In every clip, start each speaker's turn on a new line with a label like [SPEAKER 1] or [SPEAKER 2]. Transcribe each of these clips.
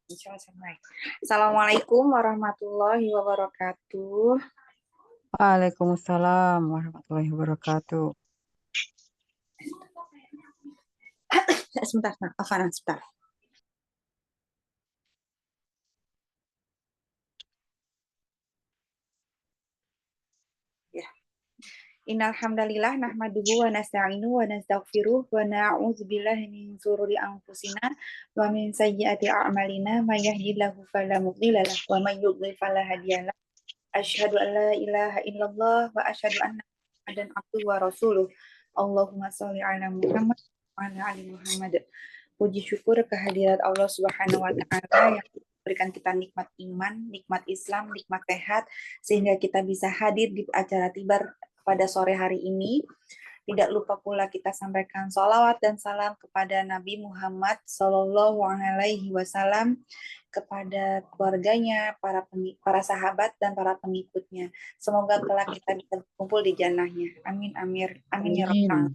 [SPEAKER 1] Assalamualaikum warahmatullahi wabarakatuh.
[SPEAKER 2] Waalaikumsalam warahmatullahi wabarakatuh.
[SPEAKER 1] Sebentar, Afana, sebentar. Ya. Innal hamdalillah nahmaduhu wa nasta'inu wa nastaghfiruh wa na'udzubillahi min shururi anfusina wa min sayyiati a'malina may yahdihillahu fala mudhilla lahu wa may yudhlil fala hadiya lahu. Asyhadu an la ilaha illallah wa asyhadu anna Muhammadan abduhu wa rasuluh. Allahumma sholli ala Muhammad wa ala ali Muhammad. Puji syukur kehadirat Allah Subhanahu wa taala yang memberikan kita nikmat iman, nikmat Islam, nikmat sehat sehingga kita bisa hadir di acara Tibar pada sore hari ini. Tidak lupa pula kita sampaikan sholawat dan salam kepada Nabi Muhammad Sallallahu Alaihi Wasallam, kepada keluarganya, para sahabat dan para pengikutnya. Semoga kelak kita bisa berkumpul di jannahnya. Amin amin ya rabbal.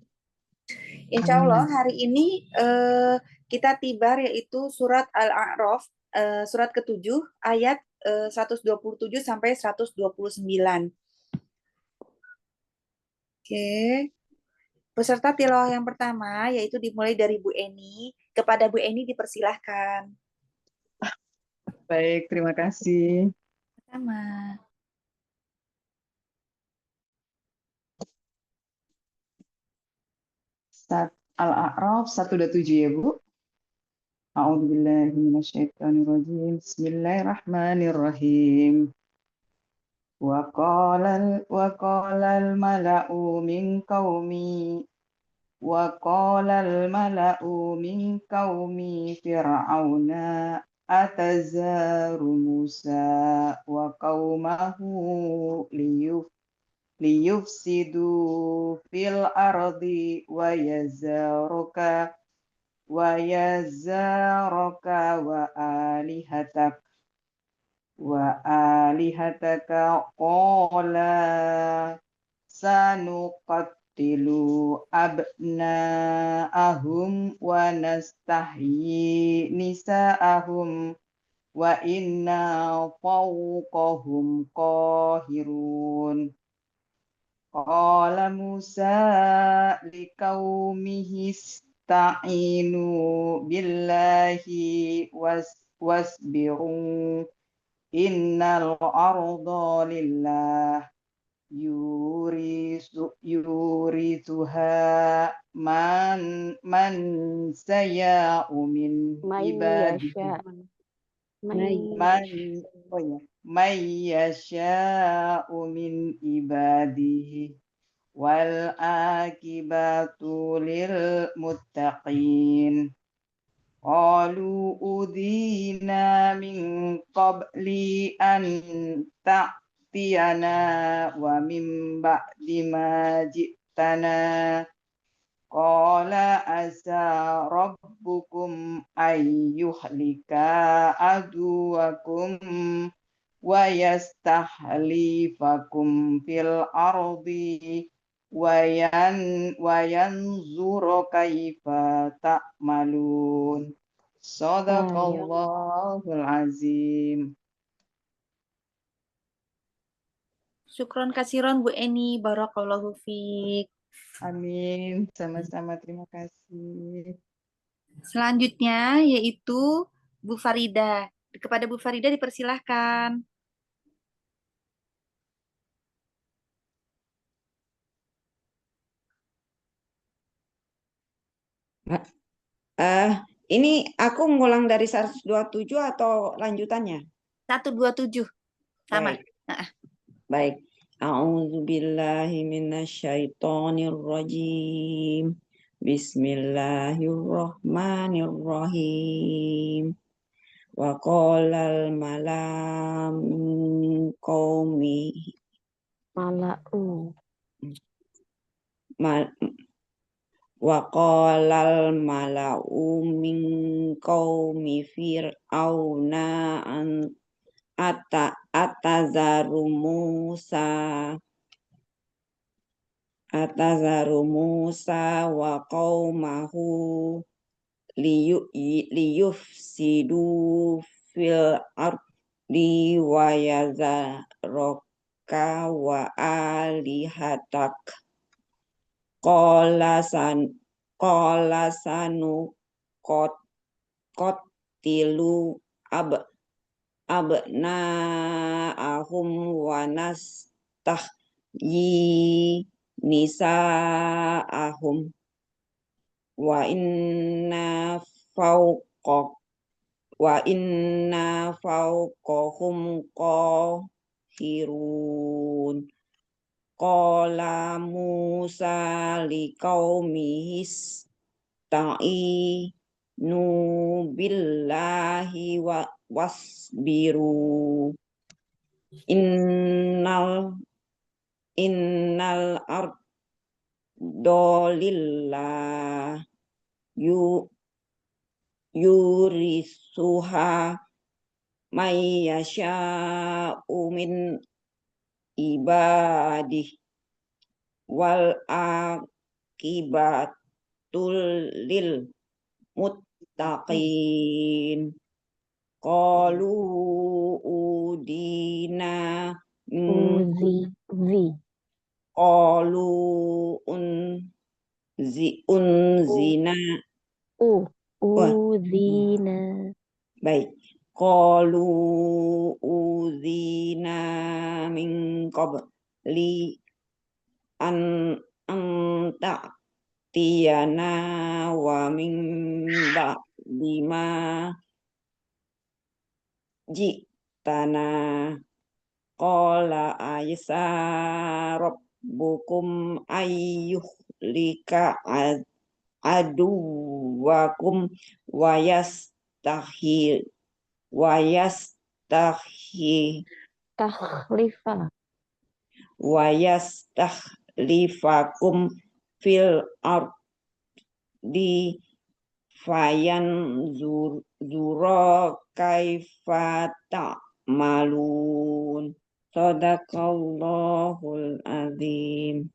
[SPEAKER 1] Insya Allah hari ini kita tibar yaitu surat Al-A'raf, surat ke-7 ayat 127 sampai 129. Oke. Peserta tilawah yang pertama yaitu dimulai dari Bu Eni. Kepada Bu Eni dipersilahkan.
[SPEAKER 3] Baik, terima kasih.
[SPEAKER 1] Sama.
[SPEAKER 3] Al-A'raf 127 ya, Bu. A'udzubillahi minasyaitonirrajim. Bismillahirrahmanirrahim. Wa qalal mala'u min qaumi fir'auna atazaru Musa wa qaumahu liyufsidu fil ardi wa yazaraka wa alihataka qala sanuqattilu abna'ahum wa nastahyi nisa'ahum wa inna fawqahum qahirun. Qala Musa liqaumihi ista'inu billahi wasbiru innal arda lillah yurithuha man saya'u min ibadihi man yasha'u min ibadihi wal akibatu lil muttaqin. Qalu udhina min qabli an ta'tiyana wa min ba'di ma ji'tana. Qala asa rabbukum ayyuhlika aduwakum wa yastahlifakum fil ardi wa yanzuru kaifa ta'malun. Shadaqallahul azim.
[SPEAKER 1] Syukron kasiron Bu Eni, barakallahu fiik.
[SPEAKER 3] Amin, sama-sama, terima kasih.
[SPEAKER 1] Selanjutnya yaitu Bu Farida. Kepada Bu Farida dipersilahkan.
[SPEAKER 4] Ini aku ngulang dari 127 atau lanjutannya?
[SPEAKER 1] 127. Sama.
[SPEAKER 4] Baik. A'udzubillahi minasyaitonirrajim. Bismillahirrahmanirrahim. Wa qalal malam qaumi wa qalal mala'u min qaumi fir'auna atazaru Musa wa qaumahu liyufsidu fil ardi wa yazaraka wa alihatak qala sanu qatilu abna'ahum wa nastahyi nisa'ahum wa inna fawqahum qahirun. Qala Musa liqaumihi ista'inu billahi wasbiru innal ardolillah yurisuha may yasha'u min ibadih wal akibatul lil muttaqin. Qalu udina qalu unzina
[SPEAKER 5] Uzina.
[SPEAKER 4] baik. Qalu uzina min qabli an ta'tiyana wa min ba'di ma ji'tana. Qala aysa rabbukum ayyuhlika aduwakum wa yastakhlifakum fil ardi fayanzura kaifa ta'malun. Shadaqallahul azim.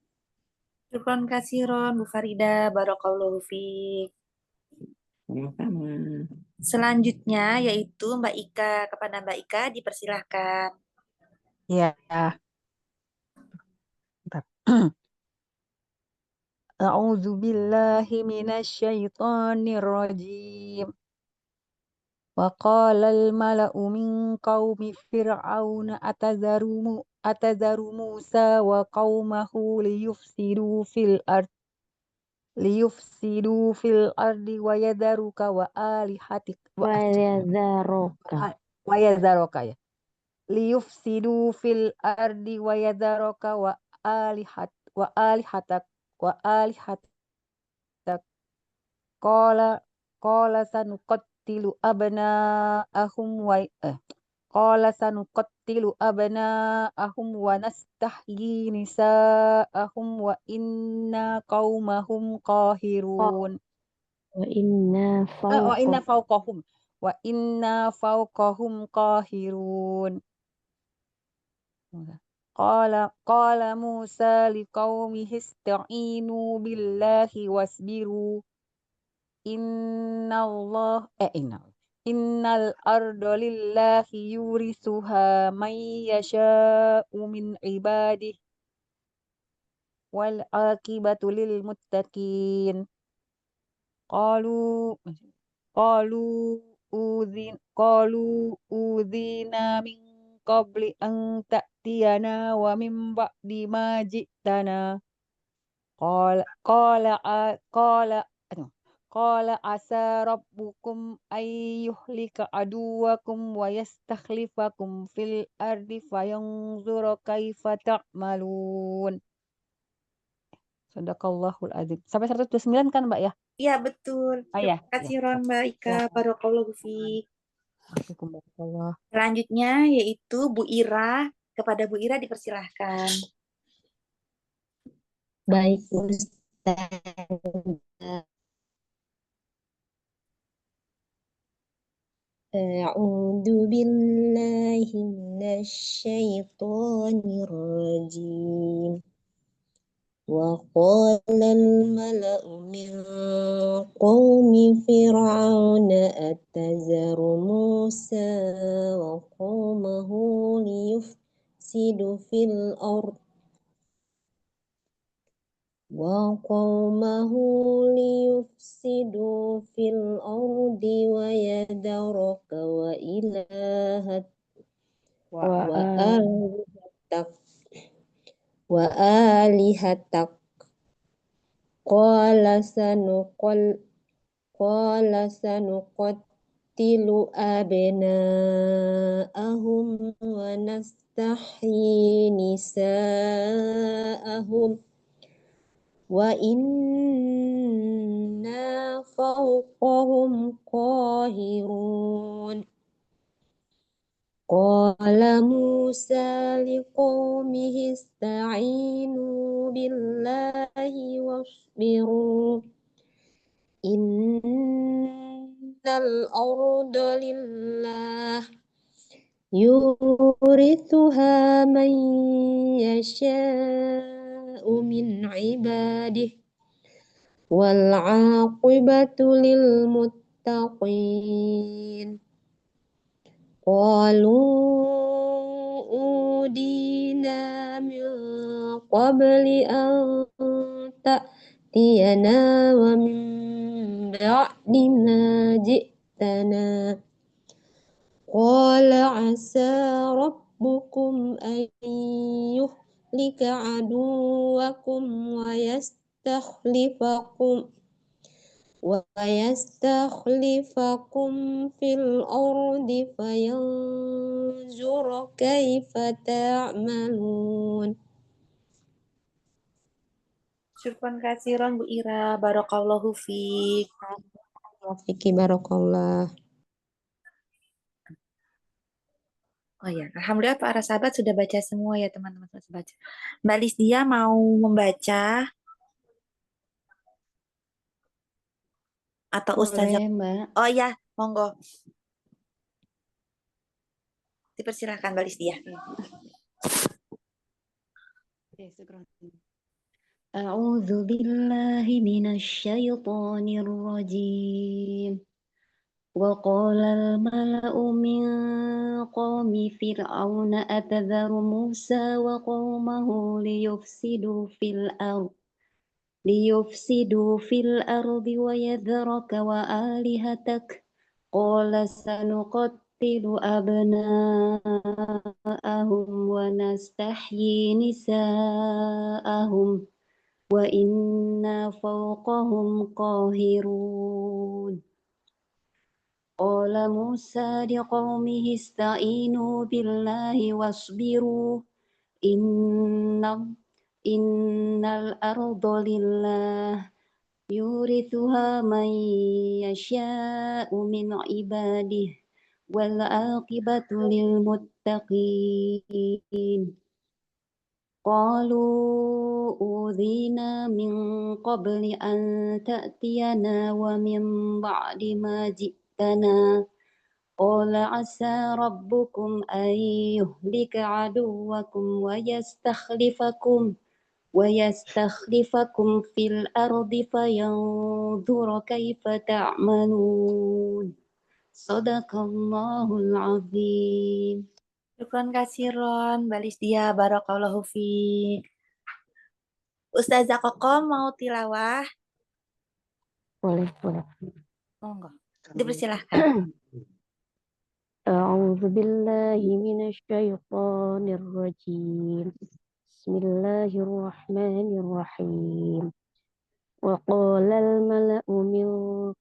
[SPEAKER 1] Syukron kasiron Bu Farida, barakallahu fiik.
[SPEAKER 4] Sama-sama.
[SPEAKER 1] Selanjutnya yaitu Mbak Ika. Kepada Mbak Ika dipersilahkan.
[SPEAKER 2] Ya. Bentar. A'udzu billahi minasyaitonir rajim. Wa qala al-mala'u min qaumi fir'auna atazaru Musa wa qaumahu liyufsidu fil ardi wa yadharuka wa alihatik wa yadharuka ya. Liyufsidu fil ardi wa yadharuka wa alihatak qala sanuqattilu abna'ahum wa nastahyi nisa'ahum wa inna qaumahum qahirun.
[SPEAKER 5] Wa inna
[SPEAKER 2] Wa inna fawqahum qahirun. Qala Musa liqaumihi ista'inu billahi wasbiru innal arda lillahi yurisuha may yasha'u min ibadihi wal akibatu lil muttaqin. Qalu udhina min qabli an ta'tiyana wa min ba'di ma ji'tana. Qala asa rabbukum ayyuhlika aduwakum wa yastakhlifakum fil ardi fayanzura kaifa ta'malun. Shadaqallahul azim. Sampai 129 kan, Mbak ya?
[SPEAKER 1] Iya, betul. Terima kasih Ron Mbak Ika, barakallahu fiik.
[SPEAKER 2] Waalaikumsalam.
[SPEAKER 1] Selanjutnya yaitu Bu Ira. Kepada Bu Ira dipersilahkan.
[SPEAKER 5] Baik Ustaz. A'udzu billahi minasyaitonir rajim. وقال الملأ من قوم فرعون أتذر موسى وقومه ليفسدوا في الأرض ويذرك وآلهتك وآلهتك قال سنقتل أبناءهم ونستحيي نساءهم وإنا فوقهم قاهرون قال موسى لقومه استعينوا بالله واصبروا إن الأرض لله يورثها من يشاء من عباده والعاقبة للمتقين قالوا أودينا من قبل أن تأتينا ومن بعد ما جئتنا قال عسى ربكم أن يهلك عدوكم ويستخلفكم في الأرض فينظر كيف تعملون.
[SPEAKER 1] Syukran katsiran Bu Ira, barakallahu fiik.
[SPEAKER 5] Wafiki barakallah.
[SPEAKER 1] Oh ya, alhamdulillah para sahabat sudah baca semua ya teman-teman, sudah baca. Mbak Lisdia mau membaca atau Ustazah?
[SPEAKER 3] Boleh, Mbak.
[SPEAKER 1] Oh ya, monggo. Dipersilahkan Mbak Lisdia.
[SPEAKER 3] Oke, syukran. أعوذ بالله من الشيطان الرجيم وقال الملأ من قوم فرعون أتذر موسى وقومه ليفسدوا في الأرض ويذرك وآلهتك قال سنقتل أبناءهم ونستحيي نساءهم وإنا فوقهم قاهرون قال موسى لقومه استعينوا بالله واصبروا إن الأرض لله يورثها من يشاء من عباده والعاقبة للمتقين قالوا أوذينا من قبل أن تأتينا ومن بعد ما جئتنا قال عسى ربكم أن يهلك عدوكم ويستخلفكم في الأرض فينظر كيف تعملون صدق الله العظيم.
[SPEAKER 1] Syukran katsiran Mbak Lisdia, barakallahu fiik. Ustazah Koko mau tilawah?
[SPEAKER 5] Boleh.
[SPEAKER 1] Monggo. Dipersilahkan.
[SPEAKER 5] أعوذ بالله من الشيطان الرجيم بسم الله الرحمن الرحيم وقال الملأ من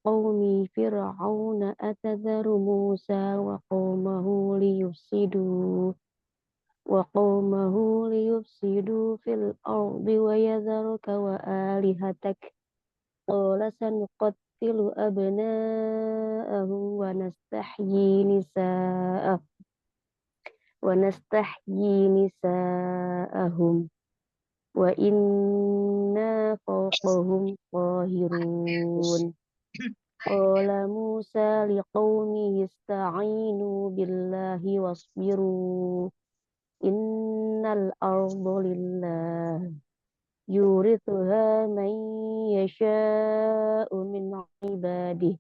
[SPEAKER 5] قوم فرعون أتذر موسى وقومه ليفسدوا في الأرض ويذرك وآلهتك قال سنقتل أبناءهم ونستحيي نساءهم وإنا فوقهم قاهرون قال موسى لقومه استعينوا بالله واصبروا إن الأرض لله يورثها من يشاء من عباده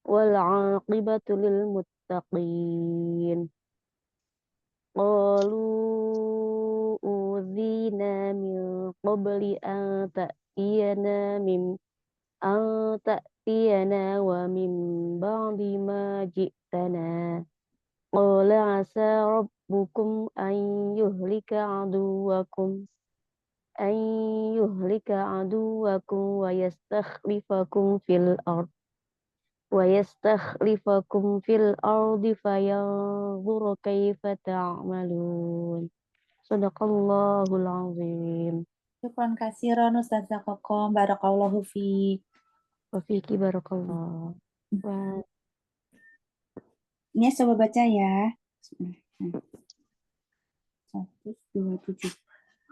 [SPEAKER 5] والعاقبة للمتقين قالوا أوذينا من قبل أن تأتينا ومن بعد ما جئتنا قال عسى ربكم أن يهلك عدوكم ويستخلفكم في الأرض فينظر كيف تعملون صدق الله العظيم
[SPEAKER 1] Syukran kasiran Ustazah Kokom, barakallahu fiik.
[SPEAKER 5] وفيك بارك الله
[SPEAKER 1] Ini coba baca ya. 127.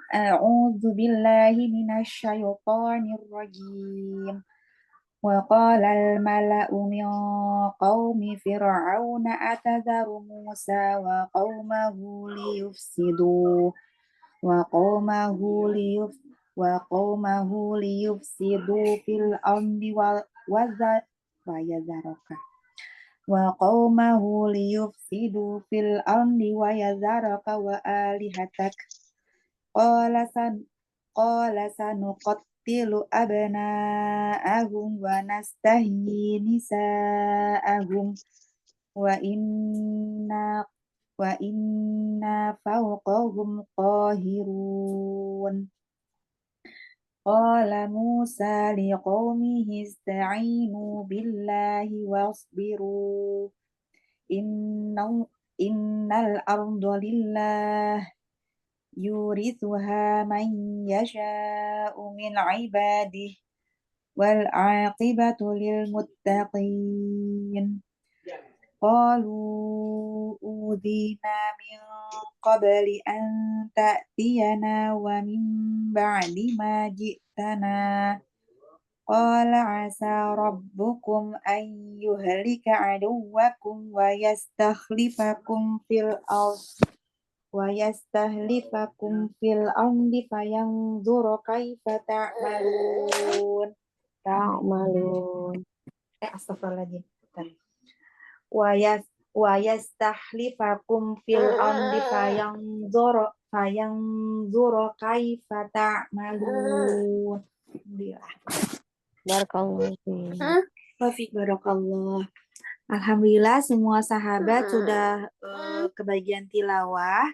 [SPEAKER 1] A'udzu billahi minasyaitonir rajim. وقال الملأ من قوم فرعون أتذر موسى وقومه ليفسدوا في الأرض ويذرك وآلهتك قال سنقتل أبناءهم ونستحيي نساءهم وإنا فوقهم قاهرون قال موسى لقومه استعينوا بالله واصبروا إن الأرض لله يورثها من يشاء من عباده والعاقبة للمتقين قالوا أوذينا من قبل أن تأتينا ومن بعد ما جئتنا قال عسى ربكم أن يهلك عدوكم ويستخلفكم في الأرض فينظر كيف تعملون. Astagfirullahaladzim. ويستخلفكم في الأرض فينظر كيف تعملون.
[SPEAKER 5] Barakallahu fiik.
[SPEAKER 1] Barakallah. Alhamdulillah semua sahabat sudah kebagian tilawah.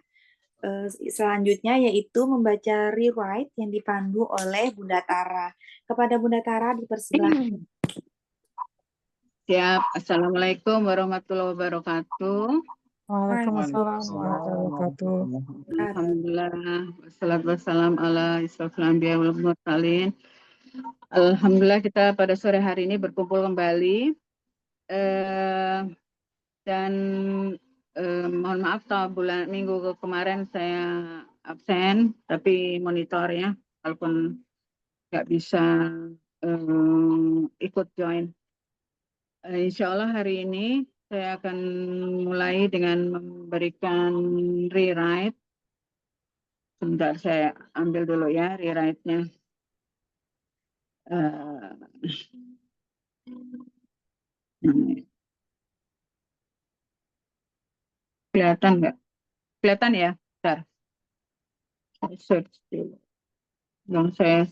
[SPEAKER 1] Selanjutnya yaitu membaca rewrite yang dipandu oleh Bunda Tara. Kepada Bunda Tara dipersilahkan.
[SPEAKER 6] Siap. Assalamualaikum warahmatullahi wabarakatuh.
[SPEAKER 2] Waalaikumsalam warahmatullahi wabarakatuh.
[SPEAKER 6] Alhamdulillah. Wassalatu wassalam ala isrofil anbiya wal mursalin. Alhamdulillah kita pada sore hari ini berkumpul kembali. Dan mohon maaf minggu kemarin saya absen, tapi monitornya walaupun nggak bisa ikut join. Insya Allah hari ini saya akan mulai dengan memberikan rewrite. Sebentar saya ambil dulu ya rewrite-nya. Kelihatan nggak? Kelihatan ya? Bentar. Saya search dulu. Yang saya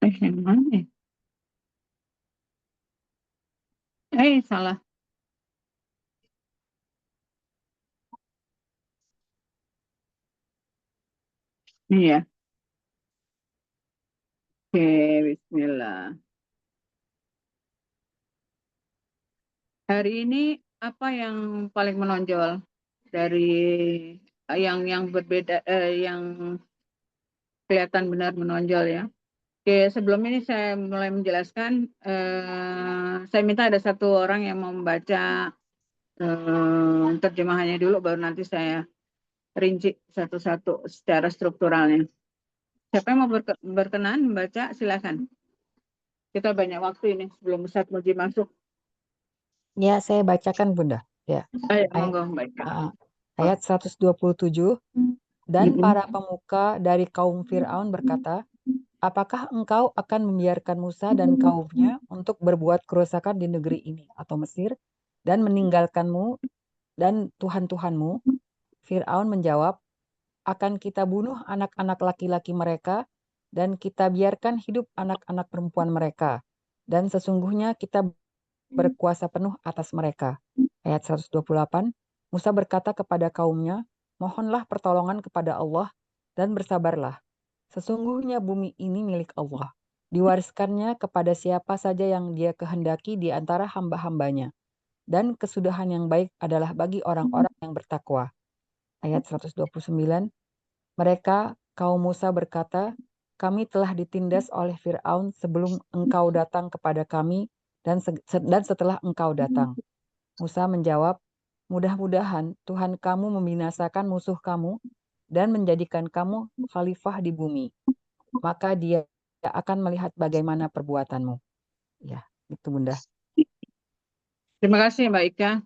[SPEAKER 6] yang mana ya? Salah. Iya. Oke, bismillah. Hari ini apa yang paling menonjol dari yang berbeda, yang kelihatan benar menonjol ya? Oke, sebelum ini saya mulai menjelaskan, saya minta ada satu orang yang mau membaca terjemahannya dulu, baru nanti saya rinci satu-satu secara strukturalnya. Siapa yang mau berkenan membaca, silakan. Kita banyak waktu ini sebelum Ustadz Muji masuk.
[SPEAKER 2] Ya, saya bacakan Bunda. Ya,
[SPEAKER 6] Ayo,
[SPEAKER 2] ayat,
[SPEAKER 6] monggo, baik.
[SPEAKER 2] ayat 127. Dan
[SPEAKER 6] Mm-mm.
[SPEAKER 2] para pemuka dari kaum Fir'aun berkata, apakah engkau akan membiarkan Musa dan kaumnya untuk berbuat kerusakan di negeri ini atau Mesir dan meninggalkanmu dan Tuhan-Tuhanmu? Fir'aun menjawab, akan kita bunuh anak-anak laki-laki mereka dan kita biarkan hidup anak-anak perempuan mereka. Dan sesungguhnya kita berkuasa penuh atas mereka. Ayat 128, Musa berkata kepada kaumnya, mohonlah pertolongan kepada Allah dan bersabarlah. Sesungguhnya bumi ini milik Allah. Diwariskannya kepada siapa saja yang dia kehendaki di antara hamba-hambanya. Dan kesudahan yang baik adalah bagi orang-orang yang bertakwa. Ayat 129, mereka, kaum Musa berkata, kami telah ditindas oleh Fir'aun sebelum engkau datang kepada kami dan setelah engkau datang. Musa menjawab, mudah-mudahan Tuhan kamu membinasakan musuh kamu dan menjadikan kamu khalifah di bumi. Maka dia akan melihat bagaimana perbuatanmu. Ya, itu Bunda.
[SPEAKER 6] Terima kasih Mbak Ika.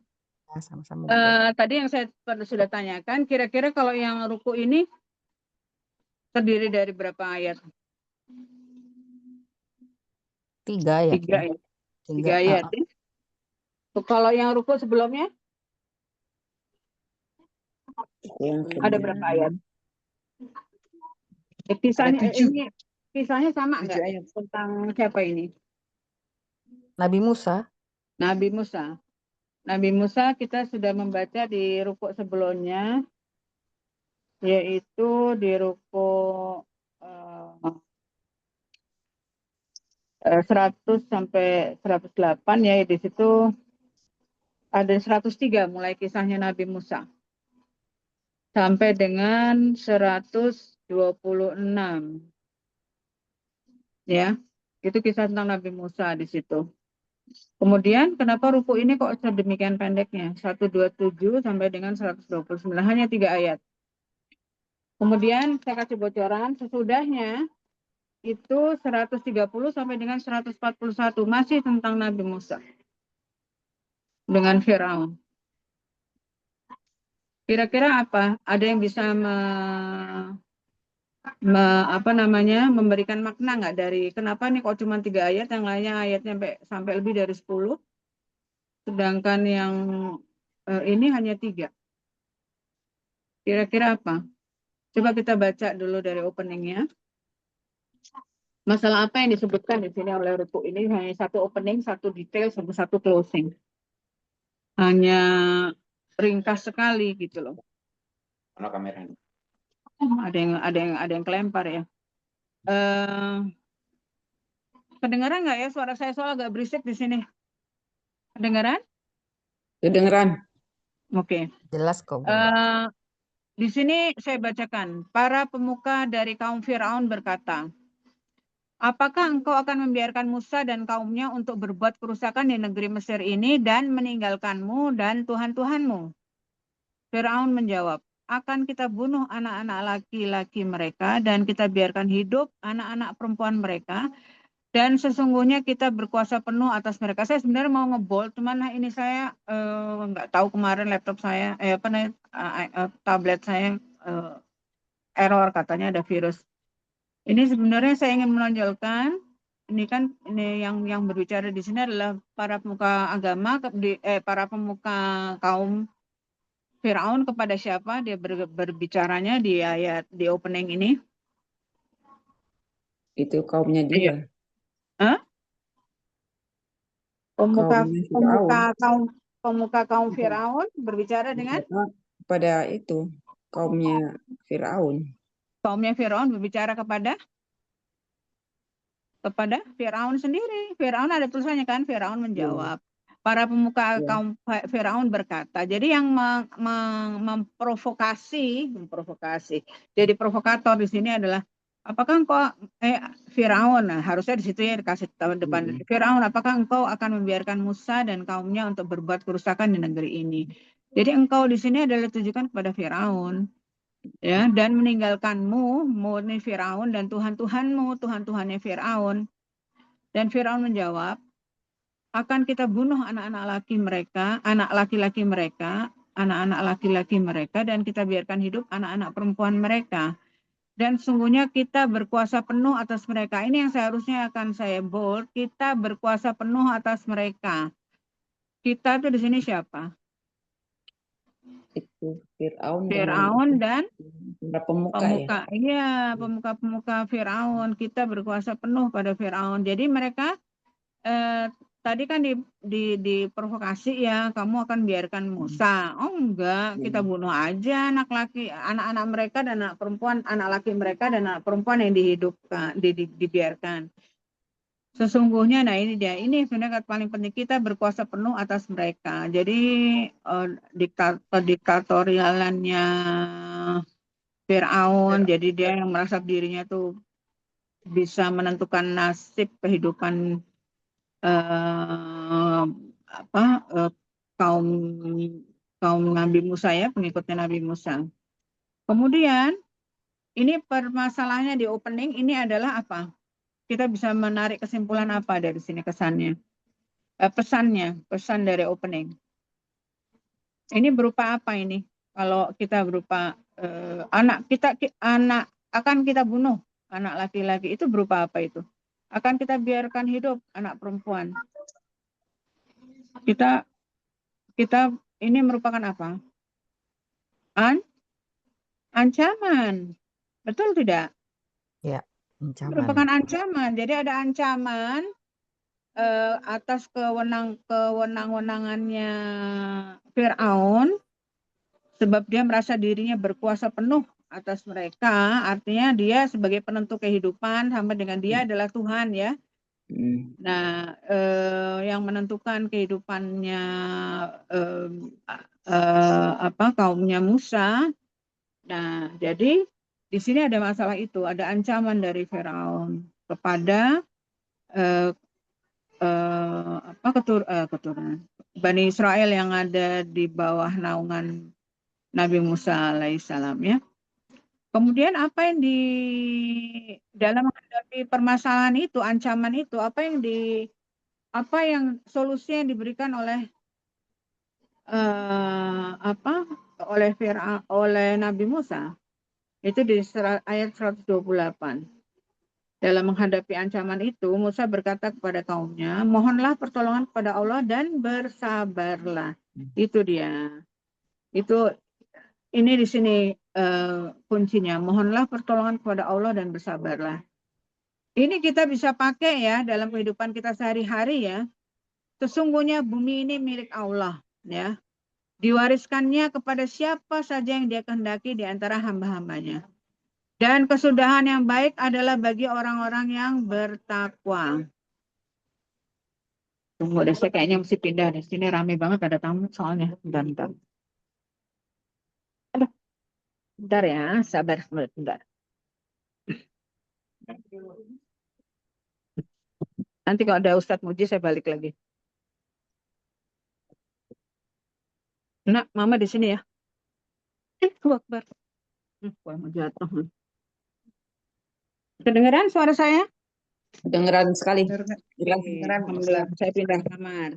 [SPEAKER 2] Ya, sama-sama Bunda.
[SPEAKER 6] Tadi yang saya sudah tanyakan, kira-kira kalau yang ruku ini terdiri dari berapa ayat?
[SPEAKER 2] 3 ayat.
[SPEAKER 6] 3 ya. 3
[SPEAKER 2] 3
[SPEAKER 6] ayat. Kalau yang ruku sebelumnya ada berapa ayat? Kisahnya sama nggak tentang siapa ini?
[SPEAKER 2] Nabi Musa.
[SPEAKER 6] Nabi Musa. Nabi Musa kita sudah membaca di ruku sebelumnya, yaitu di ruku 100 sampai 108 ya, di situ ada 103 mulai kisahnya Nabi Musa sampai dengan 126 ya, itu kisah tentang Nabi Musa di situ. Kemudian kenapa ruku ini kok sedemikian pendeknya, 127 sampai dengan 129, hanya 3 ayat. Kemudian saya kasih bocoran, sesudahnya itu 130 sampai dengan 141 masih tentang Nabi Musa dengan Firaun. Kira-kira apa? Ada yang bisa memberikan makna nggak dari kenapa nih kok cuma 3 ayat, yang lainnya ayatnya sampai lebih dari 10, sedangkan yang ini hanya 3. Kira-kira apa? Coba kita baca dulu dari openingnya. Masalah apa yang disebutkan di sini oleh ruku ini? Hanya satu opening, satu detail, satu closing. Hanya ringkas sekali gitu loh.
[SPEAKER 7] Mana kameranya?
[SPEAKER 6] Ada yang kelempar ya. Kedengaran nggak ya suara saya, soal agak berisik di sini? Kedengaran?
[SPEAKER 4] Kedengeran.
[SPEAKER 6] Oke.
[SPEAKER 2] Jelas kok.
[SPEAKER 6] Di sini saya bacakan. Para pemuka dari kaum Firaun berkata, apakah engkau akan membiarkan Musa dan kaumnya untuk berbuat kerusakan di negeri Mesir ini dan meninggalkanmu dan Tuhan-Tuhanmu? Firaun menjawab, akan kita bunuh anak-anak laki-laki mereka dan kita biarkan hidup anak-anak perempuan mereka. Dan sesungguhnya kita berkuasa penuh atas mereka. Saya sebenarnya mau ngebold, cuman ini saya nggak tahu kemarin laptop saya, tablet saya error, katanya ada virus. Ini sebenarnya saya ingin menonjolkan, ini yang berbicara di sini adalah para pemuka agama, para pemuka kaum Firaun kepada siapa dia berbicaranya di ayat di opening ini.
[SPEAKER 4] Itu kaumnya dia.
[SPEAKER 6] Pemuka kaum Firaun berbicara dengan
[SPEAKER 4] kepada itu kaumnya Firaun.
[SPEAKER 6] Kaumnya Firaun berbicara kepada Firaun sendiri. Firaun ada tulisannya kan, Firaun menjawab. Para pemuka kaum Firaun berkata. Jadi yang memprovokasi. Jadi provokator di sini adalah, apakah engkau Firaun, nah, harusnya di situ ya dikasih tahu depan. Firaun, apakah engkau akan membiarkan Musa dan kaumnya untuk berbuat kerusakan di negeri ini? Jadi engkau di sini adalah ditujukan kepada Firaun, ya, dan meninggalkanmu, murni Firaun dan Tuhan-Tuhanmu, Tuhan-Tuhannya Firaun. Dan Firaun menjawab, akan kita bunuh anak-anak laki-laki mereka, anak-anak laki-laki mereka, dan kita biarkan hidup anak-anak perempuan mereka. Dan sungguhnya kita berkuasa penuh atas mereka. Ini yang seharusnya akan saya bold. Kita berkuasa penuh atas mereka. Kita itu di sini siapa?
[SPEAKER 8] Itu Fir'aun
[SPEAKER 6] Fir'aun dan
[SPEAKER 8] para pemuka ya.
[SPEAKER 6] pemuka. Iya, pemuka-pemuka Fir'aun. Kita berkuasa penuh pada Fir'aun. Jadi mereka tadi kan diprovokasi ya, kamu akan biarkan Musa. Oh enggak, kita bunuh aja anak-anak mereka dan anak perempuan, anak laki mereka dan anak perempuan yang dihidupkan, dibiarkan. Sesungguhnya, nah ini dia, ini sebenarnya paling penting, kita berkuasa penuh atas mereka. Jadi diktatorialannya Fir'aun, jadi dia yang merasa dirinya tuh bisa menentukan nasib kehidupan kaum Nabi Musa ya, pengikutnya Nabi Musa. Kemudian ini permasalahannya di opening ini adalah apa? Kita bisa menarik kesimpulan apa dari sini kesannya? Pesan dari opening. Ini berupa apa ini? Kalau kita berupa anak akan kita bunuh anak laki-laki, itu berupa apa itu? Akan kita biarkan hidup anak perempuan. Kita ini merupakan apa? Ancaman. Betul tidak?
[SPEAKER 2] Ya, ancaman.
[SPEAKER 6] Merupakan ancaman. Jadi ada ancaman atas kewenangannya Fir'aun, sebab dia merasa dirinya berkuasa penuh atas mereka. Artinya dia sebagai penentu kehidupan, sama dengan dia adalah Tuhan ya. Nah, yang menentukan kehidupannya kaumnya Musa. Nah, jadi di sini ada masalah itu, ada ancaman dari Firaun kepada keturunan Bani Israel yang ada di bawah naungan Nabi Musa alaihissalam ya. Kemudian apa yang dalam menghadapi permasalahan itu, ancaman itu, apa yang solusi yang diberikan oleh oleh Nabi Musa? Itu di ayat 128. Dalam menghadapi ancaman itu, Musa berkata kepada kaumnya, mohonlah pertolongan kepada Allah dan bersabarlah. Itu dia. Ini di sini kuncinya, mohonlah pertolongan kepada Allah dan bersabarlah. Ini kita bisa pakai ya dalam kehidupan kita sehari-hari ya. Sesungguhnya bumi ini milik Allah ya. Diwariskannya kepada siapa saja yang dia kehendaki di antara hamba-hambanya. Dan kesudahan yang baik adalah bagi orang-orang yang bertakwa. Tunggu deh, saya kayaknya mesti pindah di sini, rame banget, ada tamu soalnya. Bentar. Aduh. Bentar ya, sabar sebentar. Nanti kalau ada Ustadz Muji saya balik lagi. Nak, Mama di sini ya. Akbar. Mau jatuh. Kedengeran suara saya?
[SPEAKER 8] Kedengeran sekali.
[SPEAKER 6] Alhamdulillah, saya pindah kamar.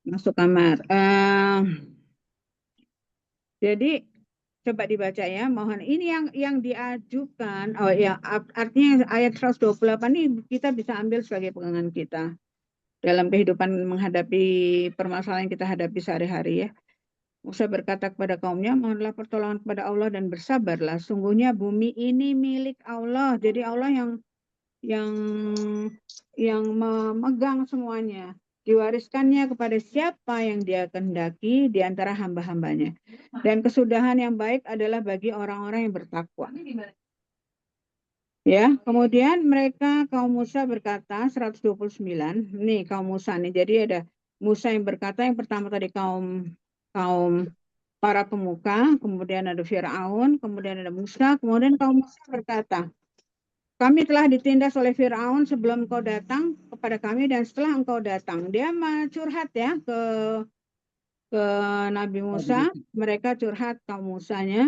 [SPEAKER 6] Masuk kamar. Jadi coba dibaca ya, mohon. Ini yang diajukan, artinya ayat 128 ini kita bisa ambil sebagai pegangan kita dalam kehidupan menghadapi permasalahan yang kita hadapi sehari-hari ya. Musa berkata kepada kaumnya, mohonlah pertolongan kepada Allah dan bersabarlah. Sungguhnya bumi ini milik Allah. Jadi Allah yang memegang semuanya. Diwariskannya kepada siapa yang dia kehendaki di antara hamba-hambanya. Dan kesudahan yang baik adalah bagi orang-orang yang bertakwa. Ya, kemudian kaum Musa berkata 129. Nih kaum Musa nih. Jadi ada Musa yang berkata, yang pertama tadi kaum para pemuka, kemudian ada Fir'aun, kemudian ada Musa, kemudian kaum Musa berkata, kami telah ditindas oleh Fir'aun sebelum engkau datang kepada kami dan setelah engkau datang. Dia curhat ya ke Nabi Musa. Mereka curhat kaum Musanya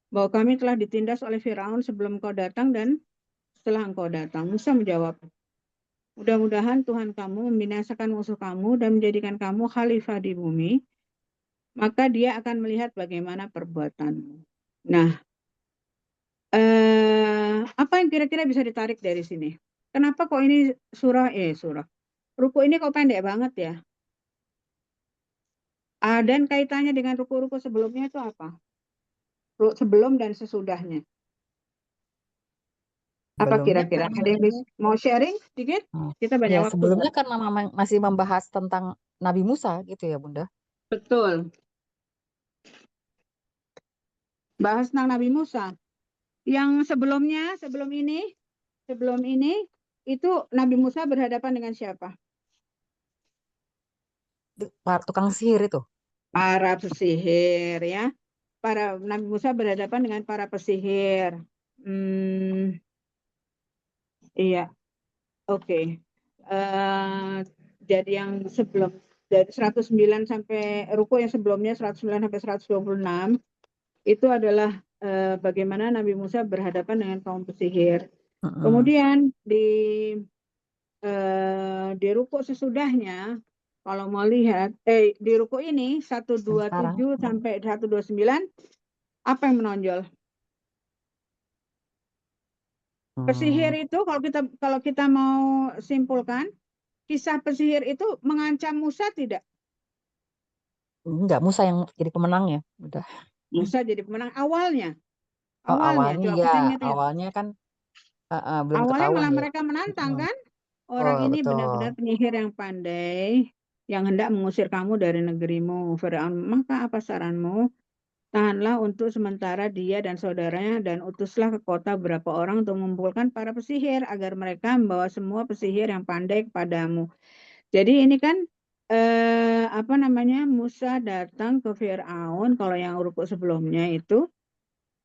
[SPEAKER 6] bahwa kami telah ditindas oleh Fir'aun sebelum engkau datang dan setelah engkau datang. Musa menjawab, Mudah-mudahan Tuhan kamu membinasakan musuh kamu dan menjadikan kamu khalifah di bumi, maka dia akan melihat bagaimana perbuatanmu. Nah, apa yang kira-kira bisa ditarik dari sini? Kenapa kok ini ruku ini kok pendek banget ya? Dan kaitannya dengan ruku-ruku sebelumnya itu apa? Sebelum dan sesudahnya. Apa
[SPEAKER 2] Sebelumnya
[SPEAKER 6] kira-kira?
[SPEAKER 2] karena
[SPEAKER 6] Ada yang mau sharing sedikit? Kita banyak
[SPEAKER 2] ya
[SPEAKER 6] waktu.
[SPEAKER 2] sebelumnya karena masih membahas tentang Nabi Musa gitu ya Bunda.
[SPEAKER 6] Betul. Bahas tentang Nabi Musa. Yang sebelum ini itu Nabi Musa berhadapan dengan siapa?
[SPEAKER 2] Tukang sihir itu.
[SPEAKER 6] Para pesihir ya. Nabi Musa berhadapan dengan para pesihir. Iya, oke. Jadi yang sebelum dari 109 sampai ruku yang sebelumnya 109 sampai 126 itu adalah bagaimana Nabi Musa berhadapan dengan kaum pesihir. Kemudian di ruku sesudahnya, kalau mau lihat, di ruku ini 127 sampai 129, apa yang menonjol? Pesihir itu kalau kita mau simpulkan, kisah pesihir itu mengancam Musa tidak?
[SPEAKER 2] Enggak, Musa yang jadi pemenang ya, udah.
[SPEAKER 6] Musa jadi pemenang awalnya.
[SPEAKER 2] Awalnya
[SPEAKER 6] Coba
[SPEAKER 2] ya,
[SPEAKER 6] kita ingat-ingat.
[SPEAKER 2] awalnya kan belum
[SPEAKER 6] Awalnya
[SPEAKER 2] ketahuan
[SPEAKER 6] malah
[SPEAKER 2] ya.
[SPEAKER 6] mereka menantang kan? Orang
[SPEAKER 2] Betul,
[SPEAKER 6] ini
[SPEAKER 2] betul.
[SPEAKER 6] benar-benar penyihir yang pandai, yang hendak mengusir kamu dari negerimu, Firaun. Maka apa saranmu? Tahanlah untuk sementara dia dan saudaranya dan utuslah ke kota beberapa orang untuk mengumpulkan para pesihir agar mereka membawa semua pesihir yang pandai kepadamu. Jadi ini kan Musa datang ke Firaun kalau yang rukuk sebelumnya itu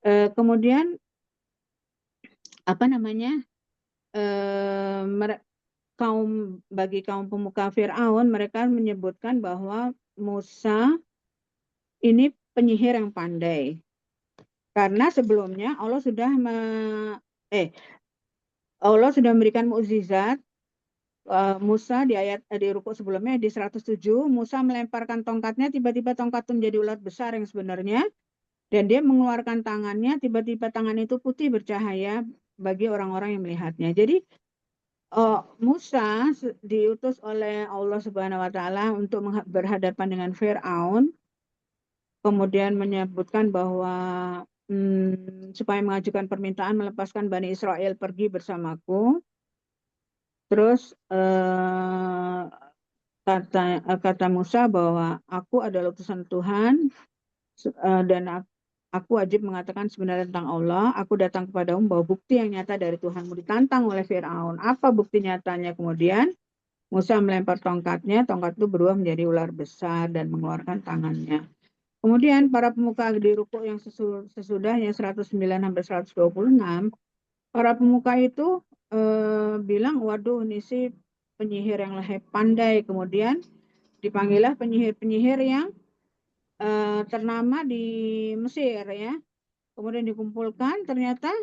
[SPEAKER 6] kemudian bagi kaum pemuka Firaun mereka menyebutkan bahwa Musa ini penyihir yang pandai. Karena sebelumnya Allah sudah memberikan mukjizat Musa di rukuk sebelumnya di 107 Musa melemparkan tongkatnya, tiba-tiba tongkat itu menjadi ular besar yang sebenarnya, dan dia mengeluarkan tangannya, tiba-tiba tangan itu putih bercahaya bagi orang-orang yang melihatnya. Jadi Musa diutus oleh Allah Subhanahu Wa Taala untuk berhadapan dengan Firaun, kemudian menyebutkan bahwa supaya mengajukan permintaan melepaskan Bani Israel pergi bersamaku. Terus kata Musa bahwa aku adalah utusan Tuhan dan aku wajib mengatakan sebenarnya tentang Allah. Aku datang kepadamu membawa bukti yang nyata dari Tuhanmu. Ditantang oleh Firaun. Apa bukti nyatanya? Kemudian Musa melempar tongkatnya. Tongkat itu berubah menjadi ular besar dan mengeluarkan tangannya. Kemudian para pemuka di rukuk yang sesudahnya 109 sampai 126, para pemuka itu bilang, waduh ini sih penyihir yang lebih pandai. Kemudian dipanggillah penyihir-penyihir yang ternama di Mesir ya. Kemudian dikumpulkan, ternyata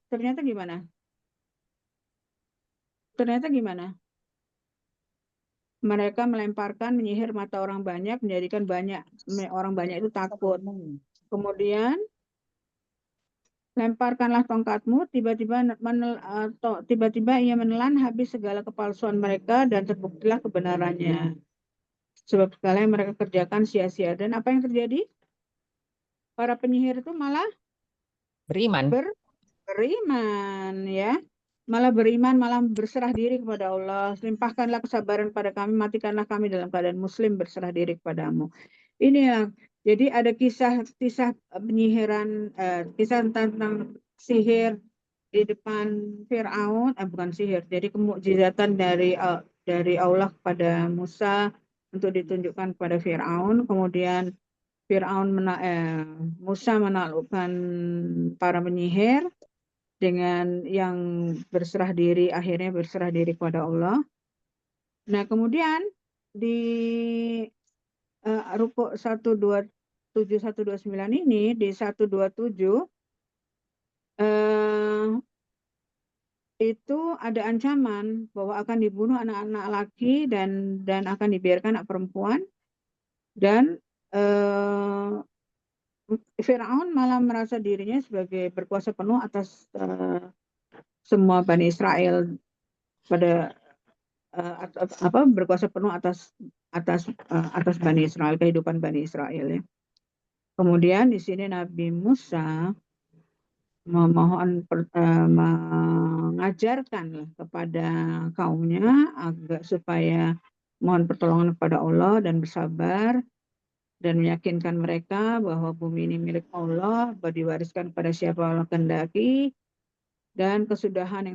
[SPEAKER 6] Ternyata gimana? Mereka melemparkan menyihir mata orang banyak, menjadikan orang banyak itu takut. Kemudian lemparkanlah tongkatmu, tiba-tiba ia menelan habis segala kepalsuan mereka dan terbuktilah kebenarannya. Sebab segala yang mereka kerjakan sia-sia. Dan apa yang terjadi? Para penyihir itu malah
[SPEAKER 2] beriman.
[SPEAKER 6] Beriman ya. Malah beriman, malah berserah diri kepada Allah. Limpahkanlah kesabaran pada kami, matikanlah kami dalam keadaan muslim berserah diri kepadamu. Ini ya. Jadi ada kisah penyihiran, kisah tentang sihir di depan Firaun, bukan sihir. Jadi kemukjizatan dari Allah kepada Musa untuk ditunjukkan kepada Firaun. Kemudian Musa menaklukkan para penyihir dengan yang akhirnya berserah diri kepada Allah. Nah, kemudian di rukuk 127 129 ini di 127 itu ada ancaman bahwa akan dibunuh anak-anak laki dan akan dibiarkan anak perempuan, dan Firaun malah merasa dirinya sebagai berkuasa penuh atas semua Bani Israel, pada berkuasa penuh atas Bani Israel, kehidupan Bani Israel ya. Kemudian di sini Nabi Musa mengajarkan kepada kaumnya agar supaya mohon pertolongan kepada Allah dan bersabar, dan meyakinkan mereka bahwa bumi ini milik Allah, diwariskan kepada siapa Allah kehendaki, dan kesudahan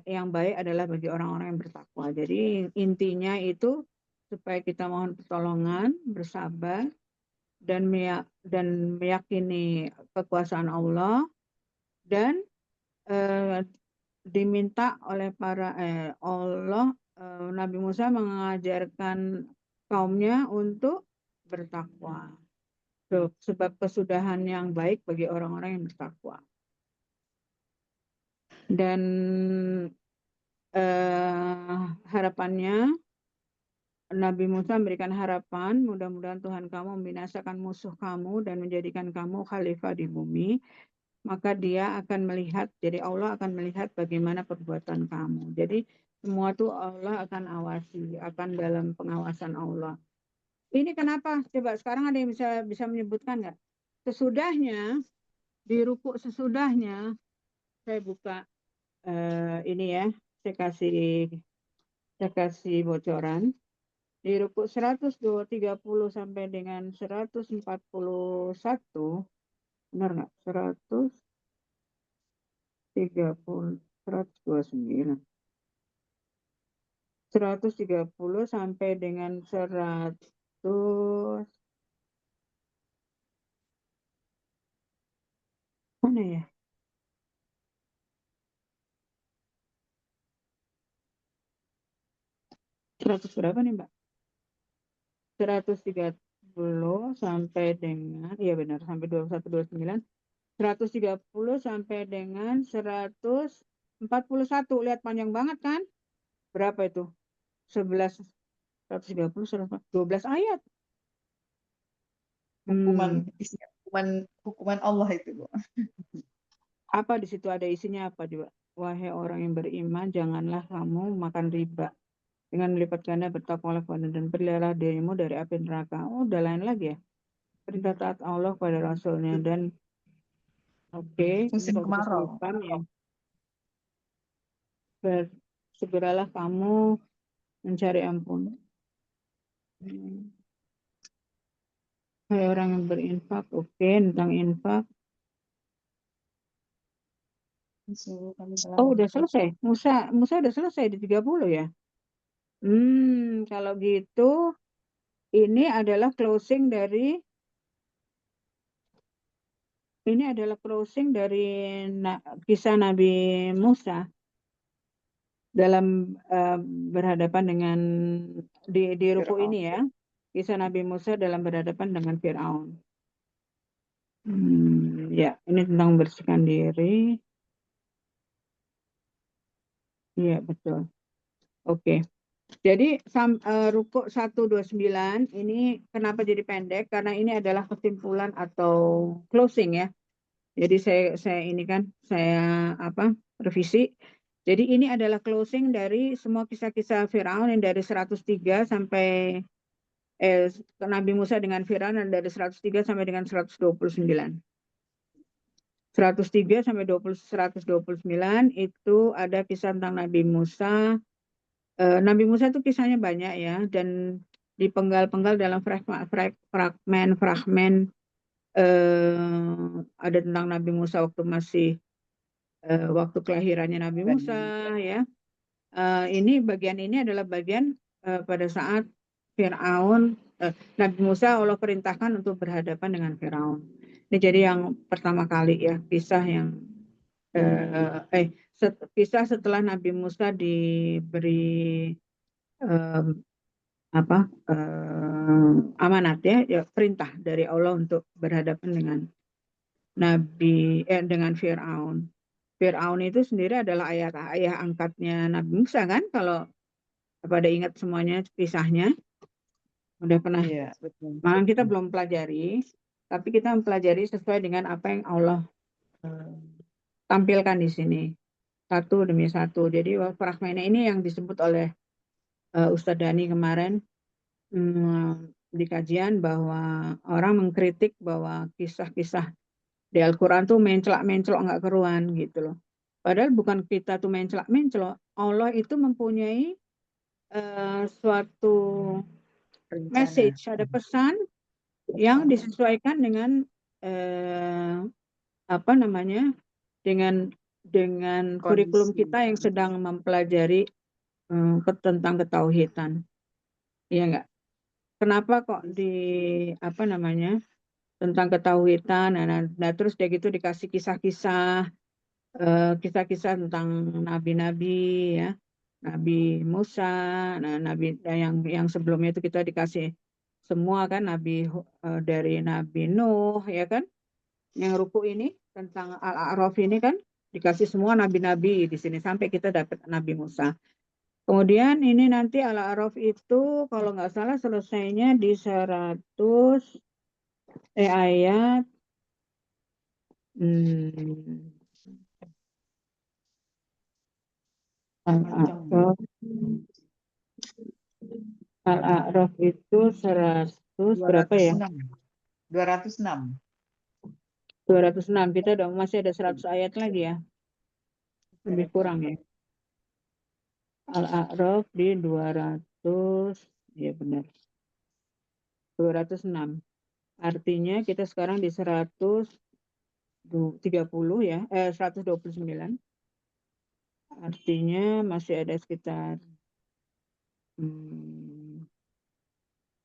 [SPEAKER 6] yang baik adalah bagi orang-orang yang bertakwa. Jadi intinya itu supaya kita mohon pertolongan, bersabar, dan meyakini kekuasaan Allah, dan diminta oleh Allah, Nabi Musa mengajarkan kaumnya untuk bertakwa. Sebab kesudahan yang baik bagi orang-orang yang bertakwa. Dan harapannya, Nabi Musa memberikan harapan, mudah-mudahan Tuhan kamu membinasakan musuh kamu dan menjadikan kamu khalifah di bumi. Maka dia akan melihat, jadi Allah akan melihat bagaimana perbuatan kamu. Jadi semua itu Allah akan awasi, akan dalam pengawasan Allah. Ini kenapa? Coba sekarang ada yang bisa menyebutkan nggak? Sesudahnya, di rukuk sesudahnya, saya buka ini ya, saya kasih bocoran. Di rukuk 130 sampai dengan 141, benar nggak? 130, 129. 130 sampai dengan 100, mana ya? 100 berapa nih Mbak? 130 sampai dengan, iya benar, sampai 21, 29. 130 sampai dengan 141. Lihat panjang banget kan? Berapa itu? 11, 130, 12 ayat.
[SPEAKER 9] Hukuman Allah itu, Bu.
[SPEAKER 6] Apa di situ ada isinya apa juga? Wahai orang yang beriman, janganlah kamu makan riba. Dengan melipat ganda bertakwalah kepada dan pelihara dirimu dari api neraka. Oh, udah lain lagi ya. Perintah taat Allah kepada Rasulnya dan
[SPEAKER 9] Musim kemarau.
[SPEAKER 6] Ya. Segeralah kamu mencari ampun. Hai orang yang berinfak, tentang infak. Oh, udah selesai. Musa udah selesai di 30 ya. Kalau gitu ini adalah closing dari kisah Nabi Musa dalam berhadapan dengan di ruku ini ya. Kisah Nabi Musa dalam berhadapan dengan Firaun. Ya, ini tentang membersihkan diri. Iya, betul. Oke. Jadi rukuk 129 ini kenapa jadi pendek? Karena ini adalah kesimpulan atau closing ya. Jadi saya revisi. Jadi ini adalah closing dari semua kisah-kisah Firaun yang dari 103 sampai Nabi Musa dengan Firaun dan dari 103 sampai dengan 129. 103 sampai 129 itu ada kisah tentang Nabi Musa. Nabi Musa itu kisahnya banyak ya, dan dipenggal-penggal dalam fragmen ada tentang Nabi Musa waktu masih waktu kelahirannya Nabi Musa ya. Bagian ini adalah bagian pada saat Firaun, Nabi Musa Allah perintahkan untuk berhadapan dengan Firaun. Ini jadi yang pertama kali ya kisah yang kisah setelah Nabi Musa diberi amanat ya, perintah dari Allah untuk berhadapan dengan dengan Firaun. Fir'aun itu sendiri adalah ayah angkatnya Nabi Musa kan, kalau pada ingat semuanya kisahnya. Udah pernah.
[SPEAKER 9] Iya, betul.
[SPEAKER 6] Malah kita belum pelajari, tapi kita mempelajari sesuai dengan apa yang Allah tampilkan di sini. Satu demi satu. Jadi fragmennya ini yang disebut oleh Ustadz Dhani kemarin di kajian, bahwa orang mengkritik bahwa kisah-kisah di Al-Quran tuh mencelak-mencelok nggak keruan gitu loh. Padahal bukan kita tuh mencelak-mencelok. Allah itu mempunyai suatu message, ada pesan yang disesuaikan dengan apa namanya, dengan kurikulum kita yang sedang mempelajari tentang ketauhidan. Iya enggak? Kenapa kok di apa namanya, tentang ketauhidan, nah terus dia gitu dikasih kisah-kisah kisah-kisah tentang nabi-nabi ya, Nabi Musa, nah nabi yang sebelumnya itu kita dikasih semua kan, dari Nabi Nuh ya kan, yang ruku ini tentang Al-A'raf ini kan dikasih semua nabi-nabi di sini sampai kita dapat Nabi Musa. Kemudian ini nanti Al-A'raf itu kalau nggak salah selesainya di 100 ayat Al-A'raf itu 100 berapa ya?
[SPEAKER 9] 206.
[SPEAKER 6] 206. Kita udah masih ada 100 ayat lagi ya. Lebih kurang ya. Al-A'raf di 200, ya benar. 206. Artinya kita sekarang di 130 ya, 129. Artinya masih ada sekitar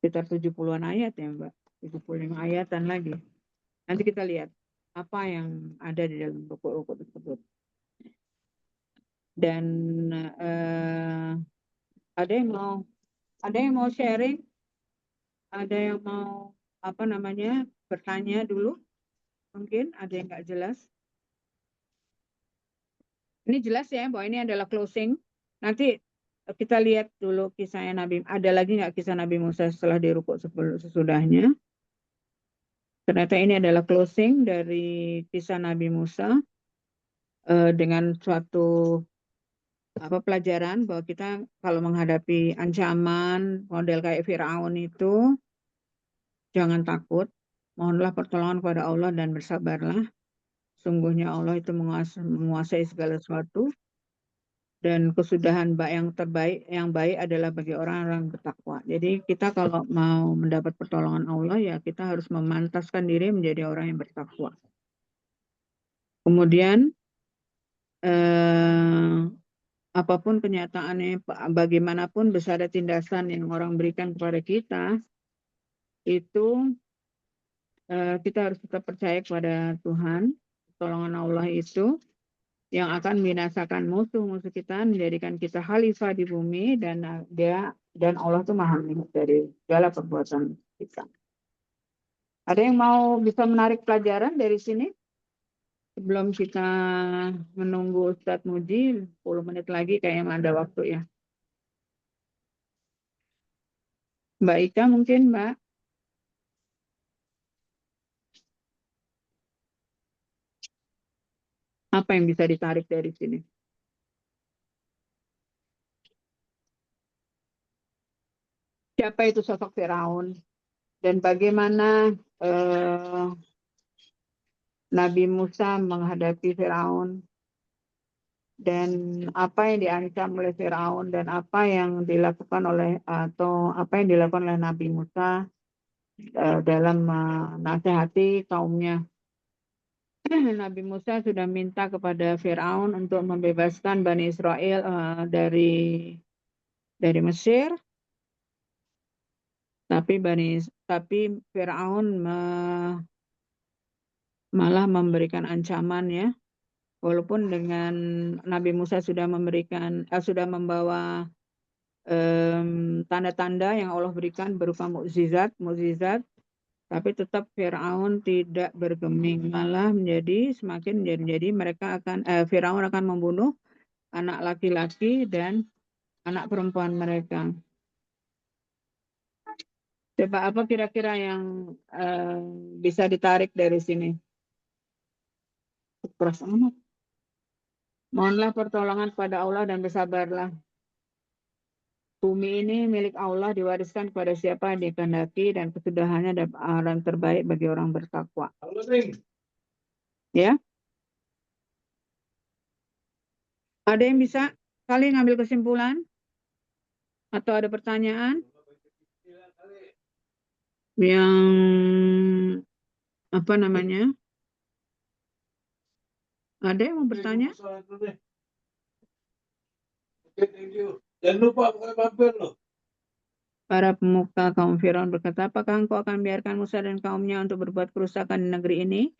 [SPEAKER 6] 70-an ayat ya Mbak. 75 ayatan lagi. Nanti kita lihat apa yang ada di dalam buku-buku tersebut. Dan ada yang mau sharing, ada yang mau apa namanya bertanya dulu, mungkin ada yang nggak jelas. Ini jelas ya bahwa ini adalah closing. Nanti kita lihat dulu kisahnya Nabi. Ada lagi nggak kisah Nabi Musa setelah dirukuk sesudahnya? Ternyata ini adalah closing dari kisah Nabi Musa dengan suatu pelajaran bahwa kita kalau menghadapi ancaman model kayak Firaun itu jangan takut, mohonlah pertolongan kepada Allah dan bersabarlah. Sungguhnya Allah itu menguasai segala sesuatu, dan kesudahan yang terbaik, yang baik adalah bagi orang-orang bertakwa. Jadi kita kalau mau mendapat pertolongan Allah ya kita harus memantaskan diri menjadi orang yang bertakwa. Kemudian apapun kenyataannya, bagaimanapun besar tindasan yang orang berikan kepada kita, itu kita harus tetap percaya kepada Tuhan. Pertolongan Allah itu yang akan membinasakan musuh-musuh kita, menjadikan kita khalifah di bumi, dan Allah itu maha melihat dari segala perbuatan kita. Ada yang mau bisa menarik pelajaran dari sini? Sebelum kita menunggu Ustadz Muji, 10 menit lagi kayaknya ada waktu ya. Mbak Ika mungkin, Mbak. Apa yang bisa ditarik dari sini? Siapa itu sosok Firaun? Dan bagaimana Nabi Musa menghadapi Firaun? Dan apa yang diancam oleh Firaun, dan apa yang dilakukan oleh Nabi Musa dalam menasehati kaumnya. Nabi Musa sudah minta kepada Firaun untuk membebaskan Bani Israel dari Mesir, tapi Firaun malah memberikan ancaman ya. Walaupun dengan Nabi Musa sudah membawa tanda-tanda yang Allah berikan berupa mukjizat, Tapi tetap Firaun tidak bergeming, malah menjadi semakin menjadi mereka akan Firaun akan membunuh anak laki-laki dan anak perempuan mereka. Coba apa kira-kira yang bisa ditarik dari sini? Keras amat. Mohonlah pertolongan kepada Allah dan bersabarlah. Bumi ini milik Allah, diwariskan kepada siapa yang dikehendaki, dan kesudahannya adalah orang terbaik bagi orang bertakwa. Ya, ada yang bisa kali ngambil kesimpulan atau ada pertanyaan yang apa namanya? Ada yang mau bertanya? Jangan lupa mampir loh. Para pemuka kaum Firaun berkata, apakah engkau akan biarkan Musa dan kaumnya untuk berbuat kerusakan di negeri ini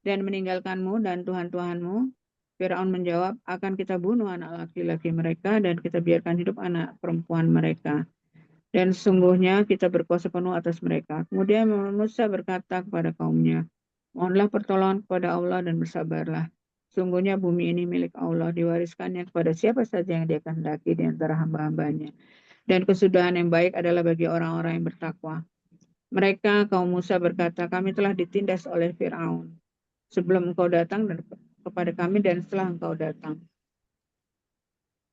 [SPEAKER 6] dan meninggalkanmu dan Tuhan-Tuhanmu? Firaun menjawab, akan kita bunuh anak laki-laki mereka dan kita biarkan hidup anak perempuan mereka. Dan sesungguhnya kita berkuasa penuh atas mereka. Kemudian Musa berkata kepada kaumnya, mohonlah pertolongan kepada Allah dan bersabarlah. Sungguhnya bumi ini milik Allah, diwariskannya kepada siapa saja yang dia kehendaki di antara hamba-hambanya. Dan kesudahan yang baik adalah bagi orang-orang yang bertakwa. Mereka, kaum Musa berkata, kami telah ditindas oleh Firaun sebelum engkau datang dan kepada kami dan setelah engkau datang.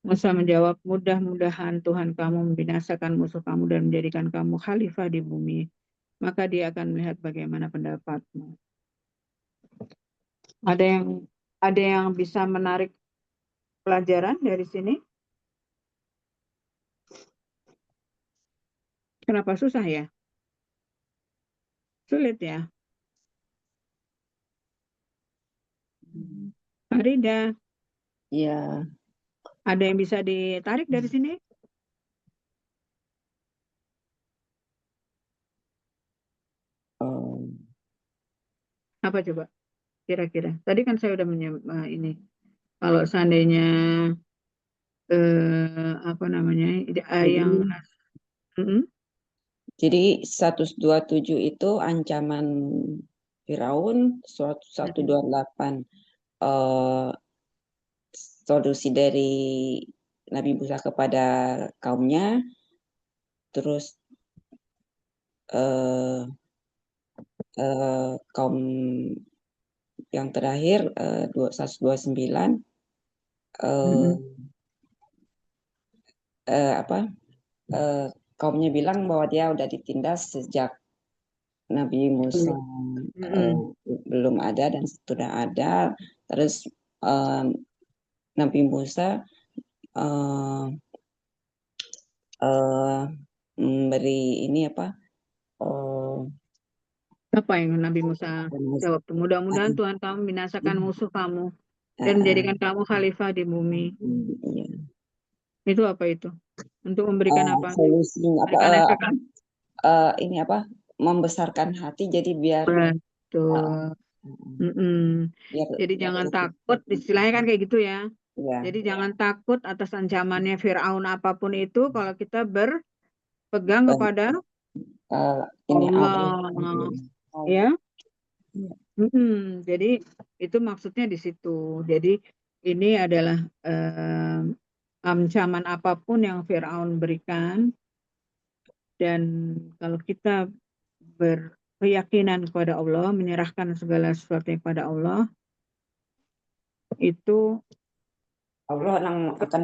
[SPEAKER 6] Musa menjawab, mudah-mudahan Tuhan kamu membinasakan musuh kamu dan menjadikan kamu khalifah di bumi. Maka dia akan melihat bagaimana pendapatmu. Ada yang bisa menarik pelajaran dari sini? Kenapa susah ya? Sulit ya? Farida,
[SPEAKER 8] Ya,
[SPEAKER 6] ada yang bisa ditarik dari sini? Apa coba? Kira-kira. Tadi kan saya udah ini. Kalau seandainya apa namanya? Yang
[SPEAKER 8] jadi 127 itu ancaman Firaun, 128 solusi dari Nabi Musa kepada kaumnya, terus kaum yang terakhir 129 kaumnya bilang bahwa dia udah ditindas sejak Nabi Musa belum ada dan sudah ada. Terus Nabi Musa memberi ini apa?
[SPEAKER 6] Apa yang Nabi Musa jawab? Mudah-mudahan Tuhan kamu membinasakan musuh kamu dan menjadikan kamu khalifah di bumi. Itu apa itu? Untuk memberikan apa?
[SPEAKER 8] Solusinya ini apa? Membesarkan hati, jadi biar
[SPEAKER 6] betul. Jadi jangan takut, istilahnya kan kayak gitu ya. Jadi jangan takut atas ancamannya Firaun apapun itu, kalau kita berpegang kepada Allah. Ya. Jadi itu maksudnya di situ. Jadi ini adalah ancaman apapun yang Firaun berikan, dan kalau kita berkeyakinan kepada Allah, menyerahkan segala sesuatu kepada Allah, itu
[SPEAKER 8] Allah akan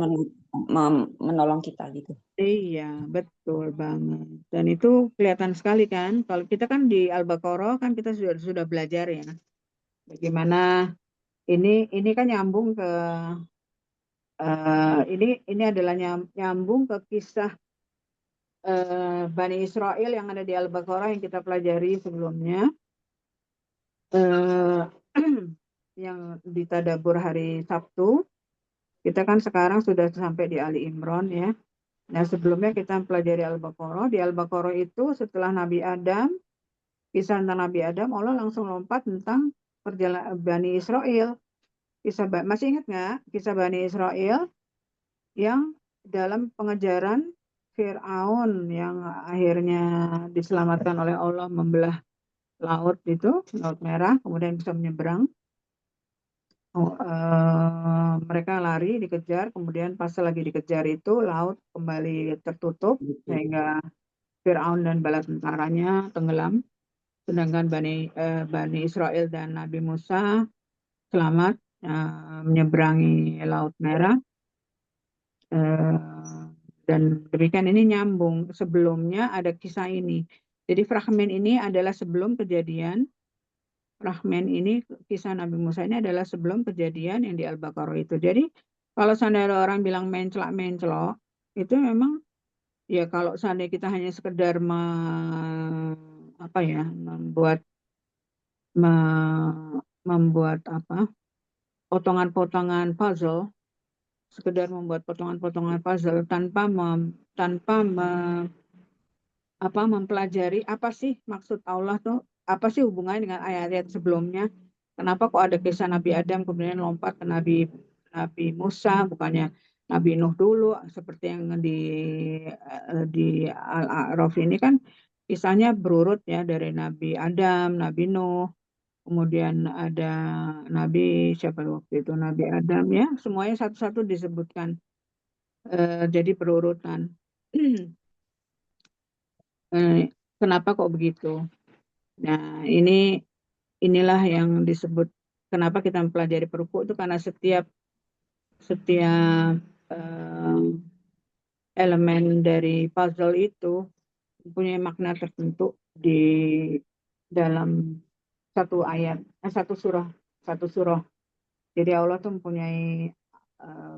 [SPEAKER 8] menolong kita gitu.
[SPEAKER 6] Iya, betul banget. Dan itu kelihatan sekali kan. Kalau kita kan di Al-Baqarah kan kita sudah belajar ya. Bagaimana ini kan nyambung ke ini adalah nyambung ke kisah Bani Israel yang ada di Al-Baqarah yang kita pelajari sebelumnya. Yang ditadabur hari Sabtu. Kita kan sekarang sudah sampai di Ali Imran ya. Nah, sebelumnya kita pelajari Al-Baqarah. Di Al-Baqarah itu setelah Nabi Adam, kisah tentang Nabi Adam, Allah langsung lompat tentang perjalanan Bani Israel. Masih ingat nggak kisah Bani Israel yang dalam pengejaran Fir'aun yang akhirnya diselamatkan oleh Allah membelah laut itu, Laut Merah, kemudian bisa menyeberang. Mereka lari, dikejar, kemudian pas lagi dikejar itu laut kembali tertutup sehingga Fir'aun dan bala tentaranya tenggelam. Sedangkan Bani Israel dan Nabi Musa selamat menyeberangi Laut Merah. Dan demikian ini nyambung. Sebelumnya ada kisah ini. Jadi fragmen ini adalah sebelum kejadian. Fragmen ini, kisah Nabi Musa ini adalah sebelum kejadian yang di Al-Baqarah itu. Jadi kalau seandainya orang bilang mencelak-mencelok, itu memang ya kalau seandainya kita hanya sekedar membuat potongan-potongan puzzle, sekedar membuat potongan-potongan puzzle tanpa mempelajari apa sih maksud Allah tuh, apa sih hubungannya dengan ayat-ayat sebelumnya. Kenapa kok ada kisah Nabi Adam kemudian lompat ke Nabi Musa, bukannya Nabi Nuh dulu, seperti yang di Al-A'raf ini kan kisahnya berurut ya, dari Nabi Adam, Nabi Nuh, kemudian ada Nabi siapa waktu itu, Nabi Adam ya, semuanya satu-satu disebutkan. Jadi berurutan. Kenapa kok begitu? Nah, inilah yang disebut kenapa kita mempelajari perukuk itu, karena setiap elemen dari puzzle itu mempunyai makna tertentu di dalam satu ayat, satu surah. Jadi Allah tuh mempunyai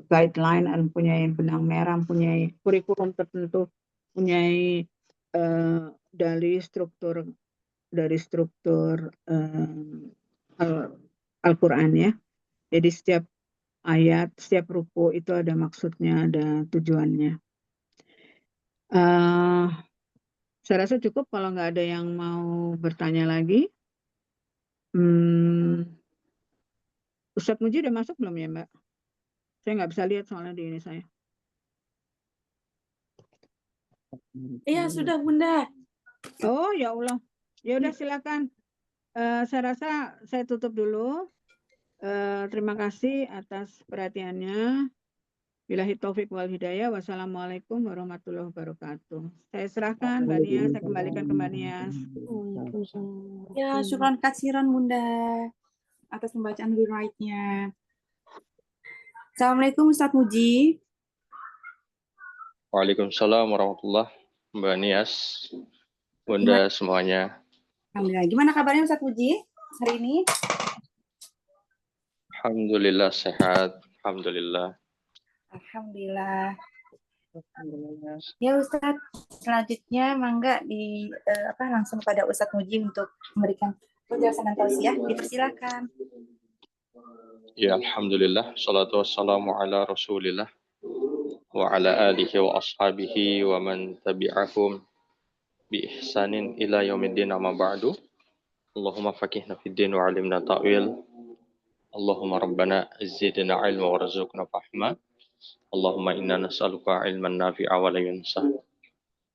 [SPEAKER 6] guideline, mempunyai benang merah, mempunyai kurikulum tertentu, mempunyai dari struktur Al-Quran ya. Jadi setiap ayat, setiap ruku itu ada maksudnya, ada tujuannya. Saya rasa cukup kalau nggak ada yang mau bertanya lagi. Ustadz Muji udah masuk belum ya, Mbak? Saya nggak bisa lihat soalnya di ini saya.
[SPEAKER 1] Iya, sudah Bunda.
[SPEAKER 6] Oh, ya Allah. Ya udah silakan. Saya rasa saya tutup dulu. Terima kasih atas perhatiannya. Billahi taufik wal hidayah. Wassalamualaikum warahmatullahi wabarakatuh. Saya serahkan Mbak Nias, saya kembalikan ke Mbak Nias.
[SPEAKER 1] Ya, syukran katsiran Bunda atas pembacaan rewrite-nya. Assalamualaikum Ustadz Muji.
[SPEAKER 7] Waalaikumsalam warahmatullahi Mbak Nias, Bunda semuanya.
[SPEAKER 1] Alhamdulillah. Gimana kabarnya Ustadz Muji hari ini?
[SPEAKER 7] Alhamdulillah sehat. Alhamdulillah.
[SPEAKER 1] Alhamdulillah. Ya Ustadz, selanjutnya mangga langsung pada Ustadz Muji untuk memberikan penjelasan dan tausiah. Dipersilakan.
[SPEAKER 7] Ya Alhamdulillah. Salatu wassalamu ala Rasulillah wa ala alihi wa ashabihi wa man tabi'ahum bi ihsanin ila yaumiddin, amma ba'du. Allahumma faqihna fid din wa 'allimna ta'wil. Allahumma rabbana zidna ilma warzuqna fahma. Allahumma inna nas'aluka ilman nafi'a wa la yansa.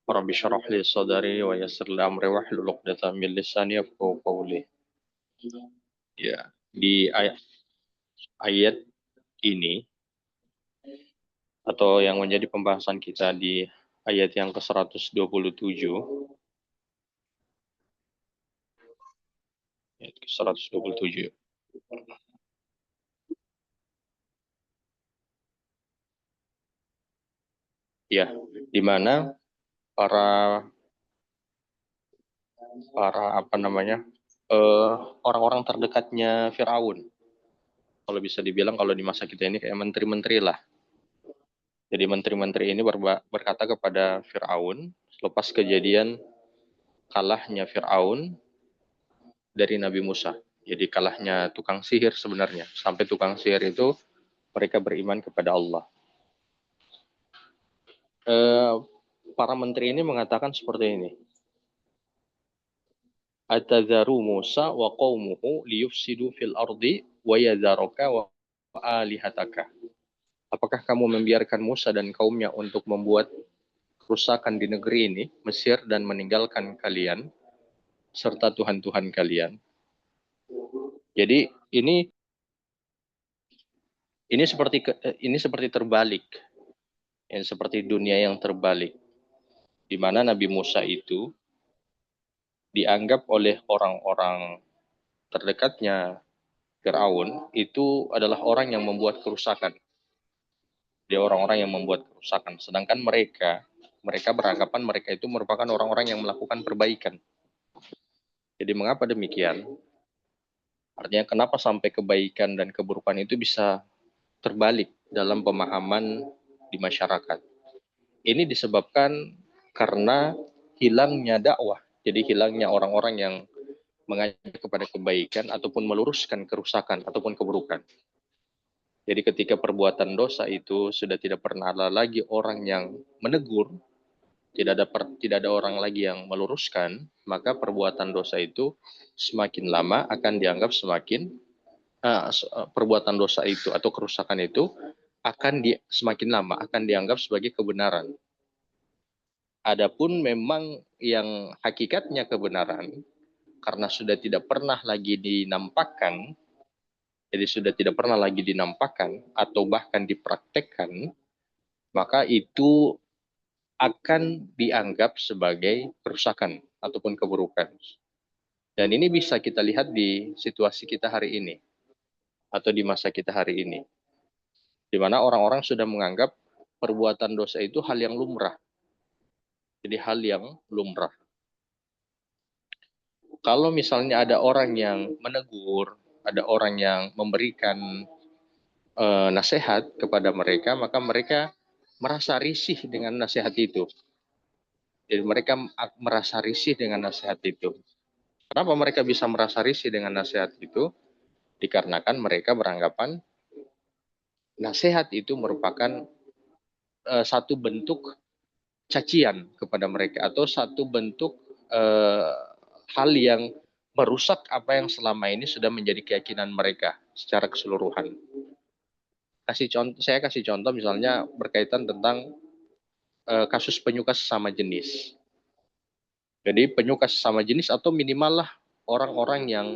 [SPEAKER 7] Rabbi syrah li sadri wa yassir li amri wahlul 'uqdatam min lisani yafqahu qawli. Ya, di ayat ini atau yang menjadi pembahasan kita di ayat yang ke-127, ayat ke-127. Ya, di mana para orang-orang terdekatnya Firaun, kalau bisa dibilang kalau di masa kita ini kayak menteri-menteri lah. Jadi menteri-menteri ini berkata kepada Firaun selepas kejadian kalahnya Firaun dari Nabi Musa. Jadi kalahnya tukang sihir sebenarnya. Sampai tukang sihir itu mereka beriman kepada Allah. Para menteri ini mengatakan seperti ini. Atadzaru Musa wa qaumuhu liyufsidu fil ardi wa yadharaka wa alihataka. Apakah kamu membiarkan Musa dan kaumnya untuk membuat kerusakan di negeri ini, Mesir, dan meninggalkan kalian? serta Tuhan-Tuhan kalian. Jadi ini seperti terbalik, yang seperti dunia yang terbalik, di mana Nabi Musa itu dianggap oleh orang-orang terdekatnya Firaun itu adalah orang yang membuat kerusakan. Dia orang-orang yang membuat kerusakan, sedangkan mereka beranggapan mereka itu merupakan orang-orang yang melakukan perbaikan. Jadi mengapa demikian? Artinya kenapa sampai kebaikan dan keburukan itu bisa terbalik dalam pemahaman di masyarakat. Ini disebabkan karena hilangnya dakwah. Jadi hilangnya orang-orang yang mengajak kepada kebaikan ataupun meluruskan kerusakan ataupun keburukan. Jadi ketika perbuatan dosa itu sudah tidak pernah ada lagi orang yang menegur, tidak ada orang lagi yang meluruskan, maka perbuatan dosa itu semakin lama akan dianggap perbuatan dosa itu atau kerusakan itu semakin lama akan dianggap sebagai kebenaran. Adapun memang yang hakikatnya kebenaran, karena sudah tidak pernah lagi dinampakkan, jadi sudah tidak pernah lagi dinampakkan atau bahkan dipraktekkan, maka itu akan dianggap sebagai kerusakan ataupun keburukan. Dan ini bisa kita lihat di situasi kita hari ini, atau di masa kita hari ini, di mana orang-orang sudah menganggap perbuatan dosa itu hal yang lumrah. Jadi hal yang lumrah. Kalau misalnya ada orang yang menegur, ada orang yang memberikan nasihat kepada mereka, maka mereka merasa risih dengan nasihat itu. Jadi mereka merasa risih dengan nasihat itu. Kenapa mereka bisa merasa risih dengan nasihat itu? Dikarenakan mereka beranggapan nasihat itu merupakan satu bentuk cacian kepada mereka atau satu bentuk hal yang merusak apa yang selama ini sudah menjadi keyakinan mereka secara keseluruhan. Saya kasih contoh misalnya berkaitan tentang kasus penyuka sesama jenis. Jadi penyuka sesama jenis atau minimal lah orang-orang yang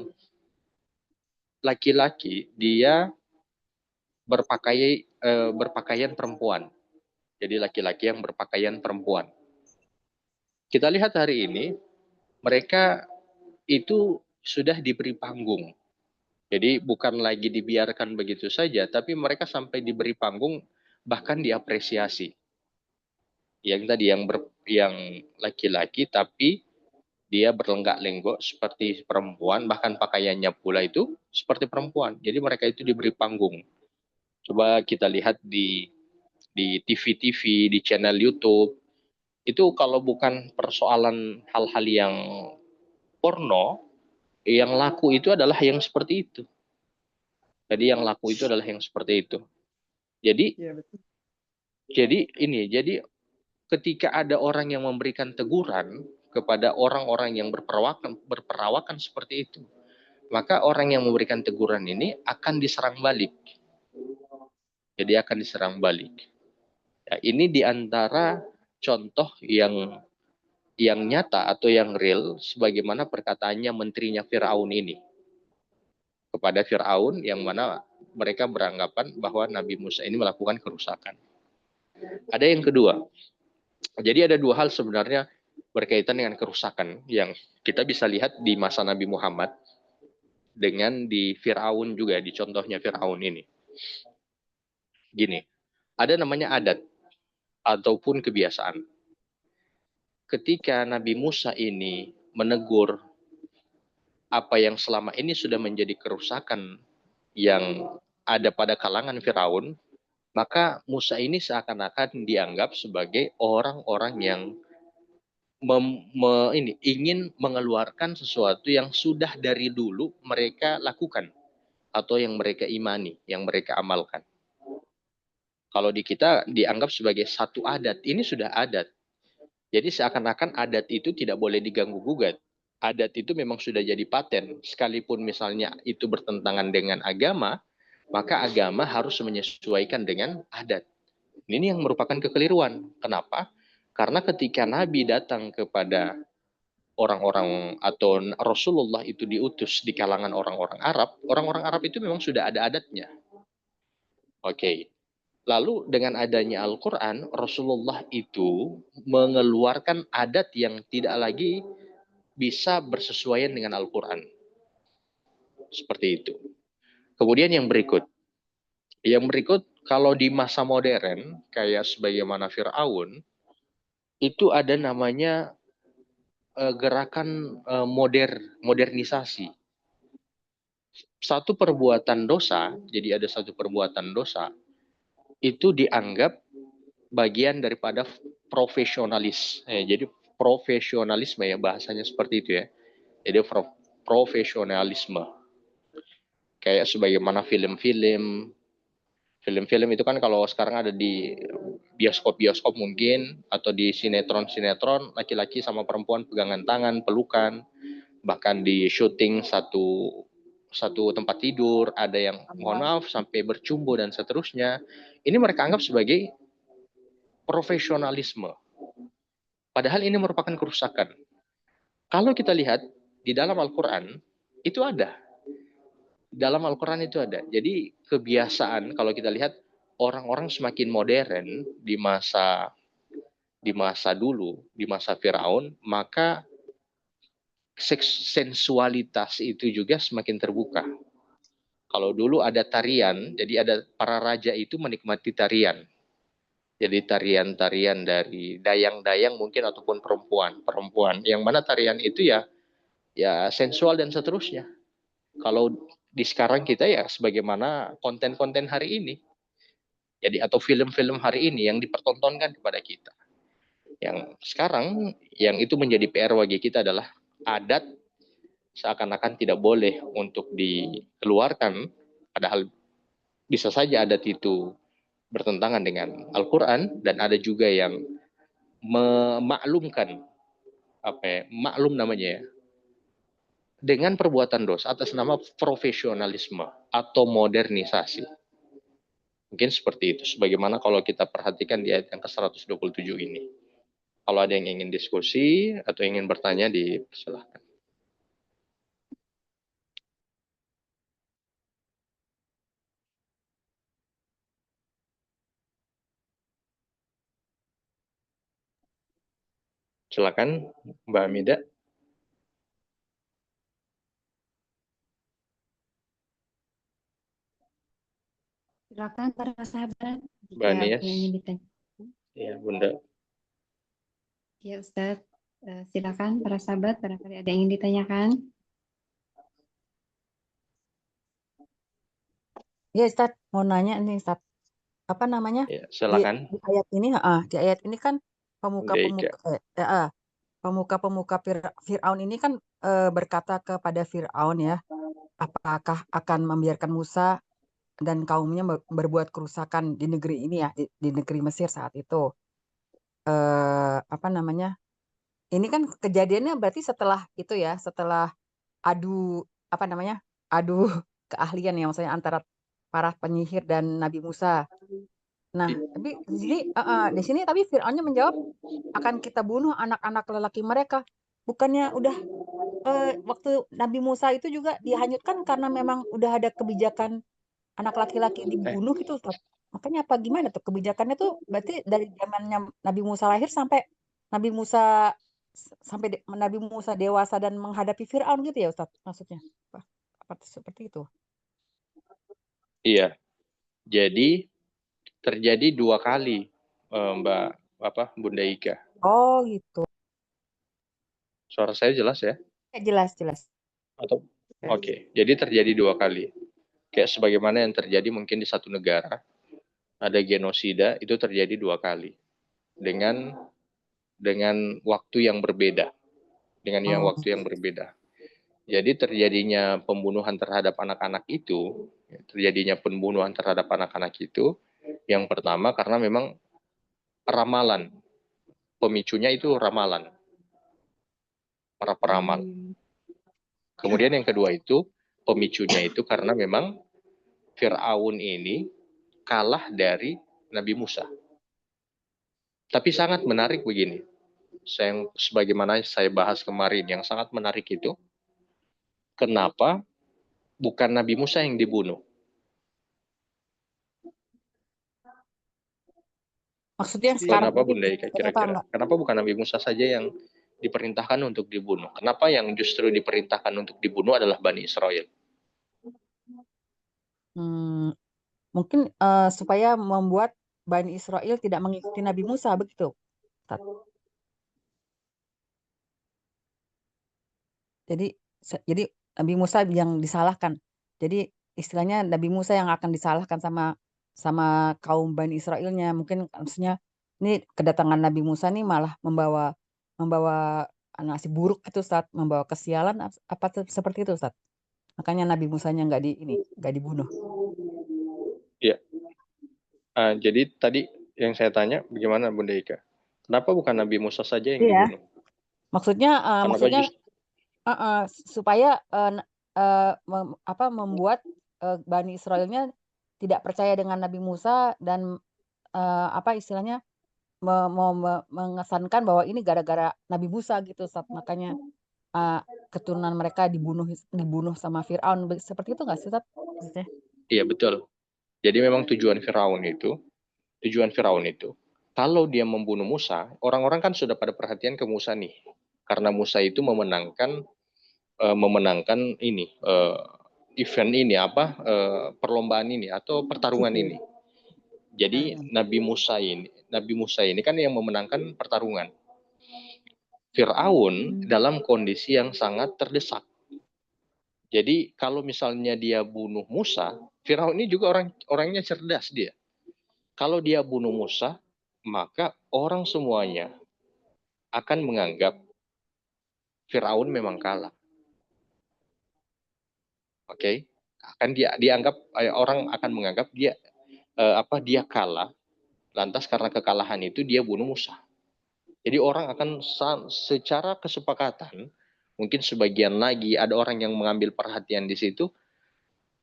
[SPEAKER 7] laki-laki dia berpakaian perempuan. Jadi laki-laki yang berpakaian perempuan. Kita lihat hari ini mereka itu sudah diberi panggung. Jadi bukan lagi dibiarkan begitu saja, tapi mereka sampai diberi panggung, bahkan diapresiasi. Yang tadi yang laki-laki tapi dia berlenggak-lenggok seperti perempuan, bahkan pakaiannya pula itu seperti perempuan. Jadi mereka itu diberi panggung. Coba kita lihat di TV-TV, di channel YouTube, itu kalau bukan persoalan hal-hal yang porno, yang laku itu adalah yang seperti itu. Jadi yang laku itu adalah yang seperti itu. Jadi, ya, betul. Jadi ketika ada orang yang memberikan teguran kepada orang-orang yang berperawakan seperti itu, maka orang yang memberikan teguran ini akan diserang balik. Jadi akan diserang balik. Ya, ini diantara contoh yang nyata atau yang real, sebagaimana perkataannya menterinya Firaun ini kepada Firaun, yang mana mereka beranggapan bahwa Nabi Musa ini melakukan kerusakan. Ada yang kedua. Jadi ada dua hal sebenarnya berkaitan dengan kerusakan yang kita bisa lihat di masa Nabi Muhammad dengan di Firaun juga, di contohnya Firaun ini. Gini, ada namanya adat ataupun kebiasaan. Ketika Nabi Musa ini menegur apa yang selama ini sudah menjadi kerusakan yang ada pada kalangan Firaun, maka Musa ini seakan-akan dianggap sebagai orang-orang yang ingin mengeluarkan sesuatu yang sudah dari dulu mereka lakukan atau yang mereka imani, yang mereka amalkan. Kalau di kita dianggap sebagai satu adat, ini sudah adat. Jadi seakan-akan adat itu tidak boleh diganggu-gugat. Adat itu memang sudah jadi paten. Sekalipun misalnya itu bertentangan dengan agama, maka agama harus menyesuaikan dengan adat. Ini yang merupakan kekeliruan. Kenapa? Karena ketika Nabi datang kepada orang-orang atau Rasulullah itu diutus di kalangan orang-orang Arab itu memang sudah ada adatnya. Oke. Lalu dengan adanya Al-Quran, Rasulullah itu mengeluarkan adat yang tidak lagi bisa bersesuaian dengan Al-Quran. Seperti itu. Kemudian yang berikut. Kalau di masa modern, kayak sebagaimana Fir'aun, itu ada namanya gerakan modernisasi. Satu perbuatan dosa, jadi ada satu perbuatan dosa, itu dianggap bagian daripada profesionalis. Jadi profesionalisme ya bahasanya seperti itu ya. Jadi profesionalisme. Kayak sebagaimana film-film itu kan kalau sekarang ada di bioskop-bioskop mungkin atau di sinetron-sinetron laki-laki sama perempuan pegangan tangan, pelukan, bahkan di syuting satu tempat tidur, ada yang mohon maaf sampai bercumbu dan seterusnya. Ini mereka anggap sebagai profesionalisme. Padahal ini merupakan kerusakan. Kalau kita lihat di dalam Al-Quran, itu ada. Dalam Al-Quran itu ada. Jadi kebiasaan kalau kita lihat orang-orang semakin modern di masa dulu, di masa Firaun, maka sensualitas itu juga semakin terbuka. Kalau dulu ada tarian, jadi ada para raja itu menikmati tarian. Jadi tarian-tarian dari dayang-dayang mungkin ataupun perempuan yang mana tarian itu ya sensual dan seterusnya. Kalau di sekarang kita ya sebagaimana konten-konten hari ini. Jadi atau film-film hari ini yang dipertontonkan kepada kita. Yang sekarang yang itu menjadi PR bagi kita adalah adat seakan-akan tidak boleh untuk dikeluarkan, padahal bisa saja adat itu bertentangan dengan Al-Quran, dan ada juga yang memaklumkan, maklum namanya ya, dengan perbuatan dosa atas nama profesionalisme atau modernisasi. Mungkin seperti itu, sebagaimana kalau kita perhatikan di ayat yang ke-127 ini. Kalau ada yang ingin diskusi atau ingin bertanya, dipersilahkan. Silakan Mbak Amida.
[SPEAKER 3] Silakan para sahabat
[SPEAKER 7] Mbak
[SPEAKER 3] jika
[SPEAKER 7] Nias.
[SPEAKER 3] ingin ditanya.
[SPEAKER 7] Ya, Bunda.
[SPEAKER 3] Ya Ustadz, silakan para sahabat barangkali ada yang ingin ditanyakan.
[SPEAKER 2] Ya Ustaz, mau nanya nih Ustaz. Apa namanya?
[SPEAKER 7] Ya,
[SPEAKER 2] Di,
[SPEAKER 7] silakan.
[SPEAKER 2] di ayat ini kan pemuka-pemuka Fir'aun ini kan berkata kepada Fir'aun ya, apakah akan membiarkan Musa dan kaumnya berbuat kerusakan di negeri ini ya, di negeri Mesir saat itu. Apa namanya? Ini kan kejadiannya berarti setelah itu ya, setelah adu adu keahlian ya, maksudnya antara para penyihir dan Nabi Musa. Nah, tapi di sini tapi Fir'aunnya menjawab akan kita bunuh anak-anak lelaki mereka. Bukannya udah waktu Nabi Musa itu juga dihanyutkan karena memang udah ada kebijakan anak laki-laki dibunuh gitu, Ustaz. Makanya apa gimana tuh kebijakannya tuh berarti dari zamannya Nabi Musa lahir sampai Nabi Musa Nabi Musa dewasa dan menghadapi Fir'aun gitu ya, Ustaz, maksudnya? Apa seperti itu?
[SPEAKER 7] Iya. Jadi terjadi 2 kali, Bunda Ika.
[SPEAKER 2] Oh gitu.
[SPEAKER 7] Suara saya jelas ya?
[SPEAKER 2] Jelas, jelas.
[SPEAKER 7] Oke. Jadi terjadi 2 kali. Kayak sebagaimana yang terjadi mungkin di satu negara, ada genosida, itu terjadi 2 kali. Dengan waktu yang berbeda. Waktu yang berbeda. Jadi terjadinya pembunuhan terhadap anak-anak itu, yang pertama karena memang ramalan. Pemicunya itu ramalan. Para peramal. Kemudian yang kedua itu, pemicunya itu karena memang Fir'aun ini kalah dari Nabi Musa. Tapi sangat menarik begini. sebagaimana saya bahas kemarin yang sangat menarik itu, kenapa bukan Nabi Musa yang dibunuh?
[SPEAKER 2] Maksudnya sekarang
[SPEAKER 7] Kenapa
[SPEAKER 2] ini
[SPEAKER 7] Bunda Ika
[SPEAKER 2] kenapa
[SPEAKER 7] kira-kira?
[SPEAKER 2] enggak?
[SPEAKER 7] Kenapa bukan Nabi Musa saja yang diperintahkan untuk dibunuh? Kenapa yang justru diperintahkan untuk dibunuh adalah Bani Israel?
[SPEAKER 2] Mungkin supaya membuat Bani Israel tidak mengikuti Nabi Musa, begitu, Ustaz. Jadi Nabi Musa yang disalahkan. Jadi istilahnya Nabi Musa yang akan disalahkan sama kaum Bani Israelnya. Mungkin maksudnya ini kedatangan Nabi Musa nih malah membawa nasib buruk itu, Ustaz, membawa kesialan apa seperti itu, Ustaz. Makanya Nabi Musanya nggak dibunuh.
[SPEAKER 7] Ya, jadi tadi yang saya tanya, bagaimana Bunda Ika? Kenapa bukan Nabi Musa saja yang
[SPEAKER 2] Iya.
[SPEAKER 7] dibunuh?
[SPEAKER 2] Maksudnya
[SPEAKER 7] Kenapa
[SPEAKER 2] supaya membuat Bani Israelnya tidak percaya dengan Nabi Musa dan istilahnya mengesankan bahwa ini gara-gara Nabi Musa gitu, Ustaz. Makanya keturunan mereka dibunuh sama Firaun, seperti itu nggak sih, Ustaz? Maksudnya?
[SPEAKER 7] Iya, betul. Jadi memang tujuan Firaun itu, kalau dia membunuh Musa, orang-orang kan sudah pada perhatian ke Musa nih, karena Musa itu memenangkan event ini perlombaan ini atau pertarungan ini. Jadi Nabi Musa ini kan yang memenangkan pertarungan. Firaun dalam kondisi yang sangat terdesak. Jadi kalau misalnya dia bunuh Musa, Firaun ini juga orangnya cerdas dia. Kalau dia bunuh Musa, maka orang semuanya akan menganggap Firaun memang kalah. Oke, akan orang akan menganggap dia kalah. Lantas karena kekalahan itu dia bunuh Musa. Jadi orang akan secara kesepakatan, mungkin sebagian lagi ada orang yang mengambil perhatian di situ,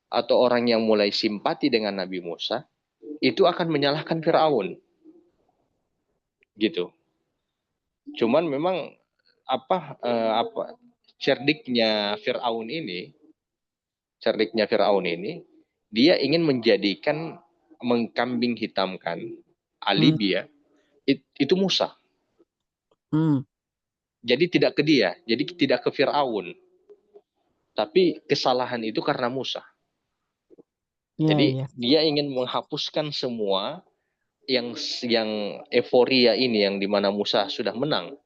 [SPEAKER 7] atau orang yang mulai simpati dengan Nabi Musa, itu akan menyalahkan Firaun. Gitu. Cuman memang cerdiknya Firaun ini, dia ingin mengkambing hitamkan alibi itu Musa. Jadi tidak ke dia, jadi tidak ke Firaun. Tapi kesalahan itu karena Musa. Jadi dia ingin menghapuskan semua yang euforia ini yang dimana Musa sudah menang.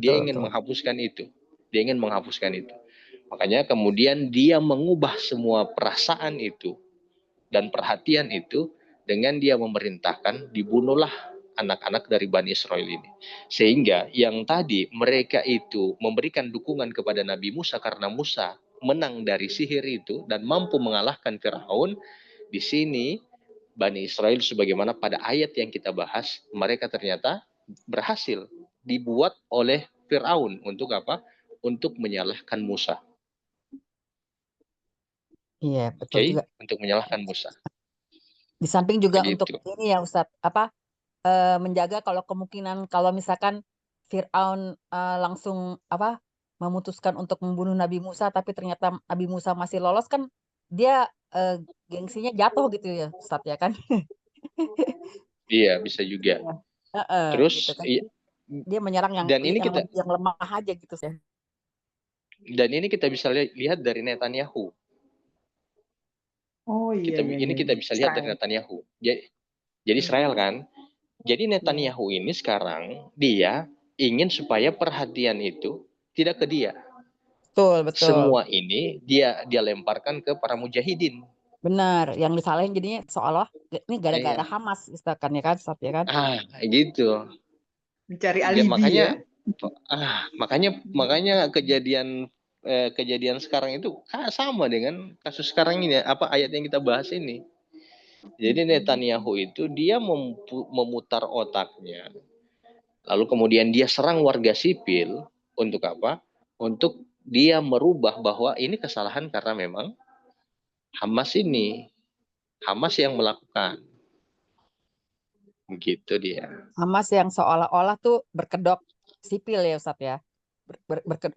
[SPEAKER 7] Dia ingin menghapuskan itu. Makanya kemudian dia mengubah semua perasaan itu dan perhatian itu dengan dia memerintahkan dibunuhlah anak-anak dari Bani Israel ini. Sehingga yang tadi mereka itu memberikan dukungan kepada Nabi Musa karena Musa menang dari sihir itu dan mampu mengalahkan Firaun. Di sini Bani Israel sebagaimana pada ayat yang kita bahas, mereka ternyata berhasil dibuat oleh Firaun untuk apa? Untuk menyalahkan Musa.
[SPEAKER 2] Iya, betul juga.
[SPEAKER 7] Untuk menyalahkan Musa.
[SPEAKER 2] Di samping juga
[SPEAKER 7] Begitu.
[SPEAKER 2] untuk ini ya, Ustadz, menjaga kalau misalkan Firaun langsung memutuskan untuk membunuh Nabi Musa, tapi ternyata Nabi Musa masih lolos, kan dia gengsinya jatuh gitu ya, Ustadz, ya kan?
[SPEAKER 7] Iya, bisa juga. Terus
[SPEAKER 2] gitu kan. Dia menyerang yang lemah aja gitu ya.
[SPEAKER 7] Dan ini kita bisa lihat dari Netanyahu. Kita bisa lihat dari Netanyahu. Jadi Israel kan. Jadi Netanyahu ini sekarang dia ingin supaya perhatian itu tidak ke dia.
[SPEAKER 2] Betul.
[SPEAKER 7] Semua ini dia lemparkan ke para mujahidin.
[SPEAKER 2] Benar, yang disalahin jadinya seolah ini gara-gara Hamas, misalkan ya kan, Ustaz, ya kan?
[SPEAKER 7] Gitu.
[SPEAKER 9] Mencari alibi
[SPEAKER 7] makanya kejadian sekarang itu sama dengan kasus sekarang ini, ayat yang kita bahas ini. Jadi Netanyahu itu dia memutar otaknya. Lalu kemudian dia serang warga sipil untuk apa? Untuk dia merubah bahwa ini kesalahan karena memang Hamas yang melakukan. Gitu dia.
[SPEAKER 2] Hamas yang seolah-olah tuh berkedok sipil ya Ustadz ya.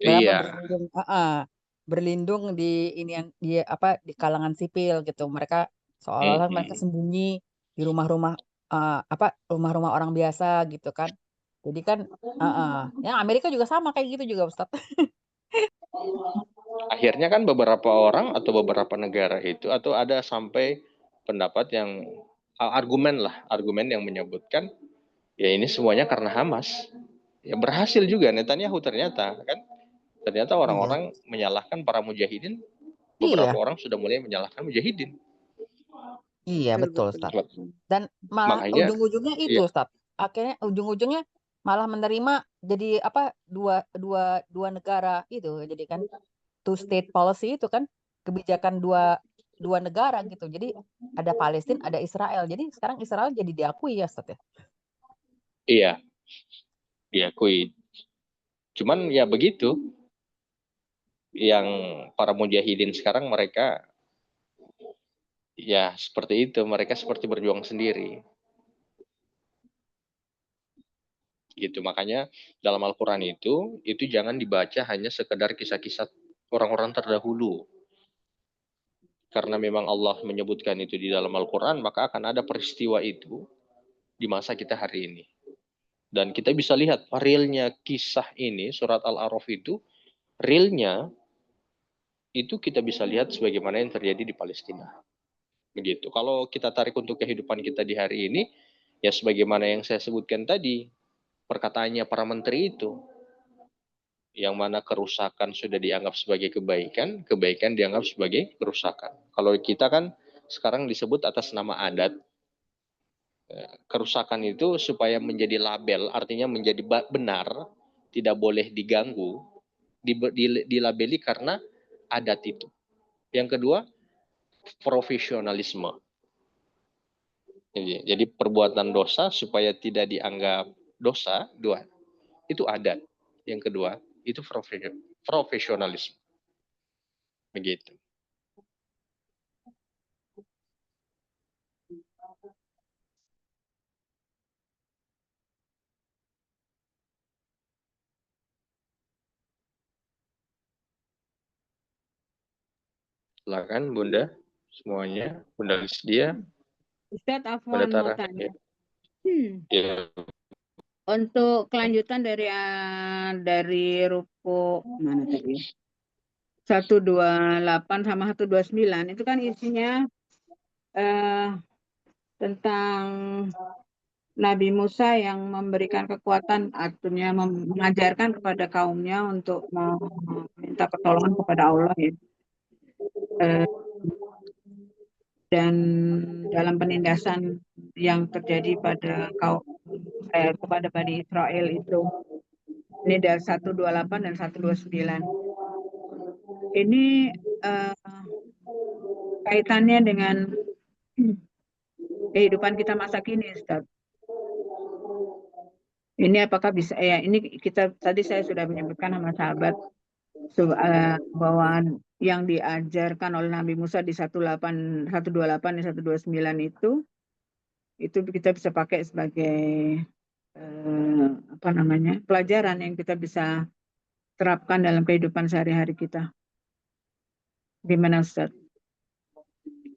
[SPEAKER 7] Iya.
[SPEAKER 2] Berlindung di ini yang di kalangan sipil gitu. Mereka seolah-olah mereka sembunyi di rumah-rumah rumah-rumah orang biasa gitu kan. Jadi kan ya Amerika juga sama kayak gitu juga Ustadz.
[SPEAKER 7] Akhirnya kan beberapa orang atau beberapa negara itu atau ada sampai pendapat yang argumen yang menyebutkan ya ini semuanya karena Hamas. Ya berhasil juga Netanyahu ternyata kan. Ternyata orang-orang menyalahkan para mujahidin. Beberapa
[SPEAKER 2] Iya.
[SPEAKER 7] orang sudah mulai menyalahkan mujahidin.
[SPEAKER 2] Iya betul Ustaz. Dan malah
[SPEAKER 7] Makanya,
[SPEAKER 2] ujung-ujungnya itu Ustaz. Akhirnya ujung-ujungnya malah menerima jadi dua negara itu. Jadi kan two state policy itu kan kebijakan dua negara gitu. Jadi ada Palestina, ada Israel. Jadi sekarang Israel jadi diakui ya Ustaz ya.
[SPEAKER 7] Iya. Diakui. Cuman ya begitu. Yang para mujahidin sekarang mereka ya seperti itu, mereka seperti berjuang sendiri. Gitu, makanya dalam Al-Quran itu jangan dibaca hanya sekedar kisah-kisah orang-orang terdahulu. Karena memang Allah menyebutkan itu di dalam Al-Quran, maka akan ada peristiwa itu di masa kita hari ini. Dan kita bisa lihat realnya kisah ini, surat Al-A'raf itu, realnya itu kita bisa lihat sebagaimana yang terjadi di Palestina. Begitu. Kalau kita tarik untuk kehidupan kita di hari ini, ya sebagaimana yang saya sebutkan tadi, perkataannya para menteri itu, yang mana kerusakan sudah dianggap sebagai kebaikan, kebaikan dianggap sebagai kerusakan. Kalau kita kan sekarang disebut atas nama adat, kerusakan itu supaya menjadi label, artinya menjadi benar, tidak boleh diganggu, dilabeli karena adat itu. Yang kedua, profesionalisme. Jadi perbuatan dosa supaya tidak dianggap dosa, dua, itu adat. Yang kedua, itu profesionalisme. Begitu. Silakan Bunda, semuanya. Bunda Lisdia.
[SPEAKER 6] Ustadz
[SPEAKER 7] Bunda
[SPEAKER 6] Afwan mau
[SPEAKER 7] Tara.
[SPEAKER 6] tanya.
[SPEAKER 7] Ya.
[SPEAKER 6] Untuk kelanjutan dari ruku mana tadi? 128 sama 129 itu kan isinya tentang Nabi Musa yang memberikan kekuatan, artinya mengajarkan kepada kaumnya untuk meminta pertolongan kepada Allah ya. Dan dalam penindasan yang terjadi pada kepada Bani Israel itu. Ini dari 128 dan 129. Ini kaitannya dengan kehidupan kita masa kini, Ustaz. Ini apakah bisa ini kita tadi saya sudah menyebutkan sama sahabat bahwa yang diajarkan oleh Nabi Musa di 128 dan 129 itu kita bisa pakai sebagai pelajaran yang kita bisa terapkan dalam kehidupan sehari-hari kita. Gimana Ustaz?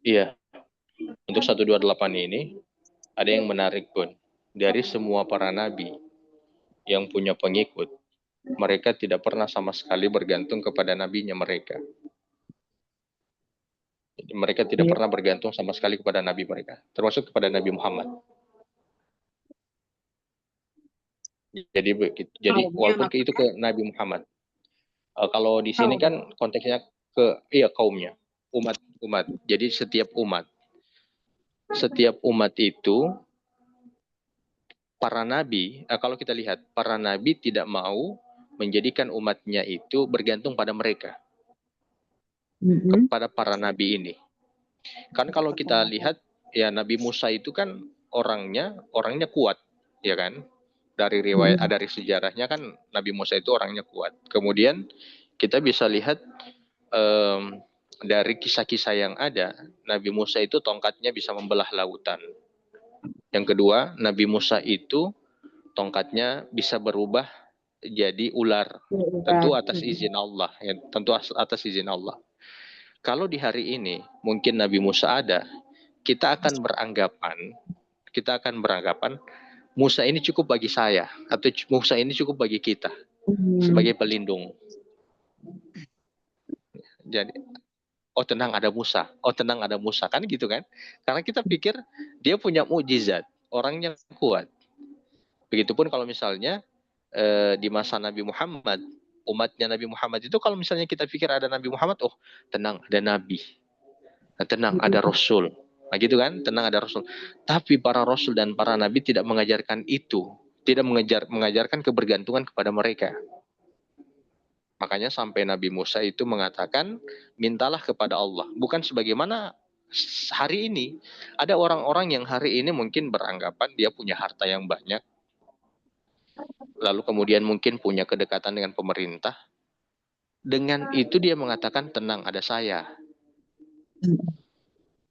[SPEAKER 7] Iya. Untuk 128 ini ada yang menarik pun. Dari semua para nabi yang punya pengikut, mereka tidak pernah sama sekali bergantung kepada nabinya mereka. Jadi mereka tidak pernah bergantung sama sekali kepada nabi mereka, termasuk kepada Nabi Muhammad. Jadi walaupun itu ke Nabi Muhammad. Kalau di sini kan konteksnya ke kaumnya, umat. Jadi setiap umat itu para nabi, kalau kita lihat para nabi tidak mau menjadikan umatnya itu bergantung pada mereka, kepada para nabi ini. Kan kalau kita lihat ya Nabi Musa itu kan orangnya kuat, ya kan? Dari riwayat dari sejarahnya kan Nabi Musa itu orangnya kuat. Kemudian kita bisa lihat dari kisah-kisah yang ada, Nabi Musa itu tongkatnya bisa membelah lautan. Yang kedua, Nabi Musa itu tongkatnya bisa berubah jadi ular. Tentu atas izin Allah, ya, tentu atas izin Allah. Kalau di hari ini mungkin Nabi Musa ada, kita akan beranggapan Musa ini cukup bagi saya, atau Musa ini cukup bagi kita sebagai pelindung. Jadi, oh tenang ada Musa, kan gitu kan? Karena kita pikir dia punya mukjizat, orangnya kuat. Begitupun kalau misalnya di masa Nabi Muhammad, umatnya Nabi Muhammad itu kalau misalnya kita pikir ada Nabi Muhammad, oh tenang ada Nabi, tenang ada Rasul. Nah gitu kan, tenang ada Rasul. Tapi para Rasul dan para Nabi tidak mengajarkan itu, tidak mengajarkan kebergantungan kepada mereka. Makanya sampai Nabi Musa itu mengatakan, mintalah kepada Allah. Bukan sebagaimana hari ini. Ada orang-orang yang hari ini mungkin beranggapan dia punya harta yang banyak. Lalu kemudian mungkin punya kedekatan dengan pemerintah. Dengan itu dia mengatakan, tenang ada saya.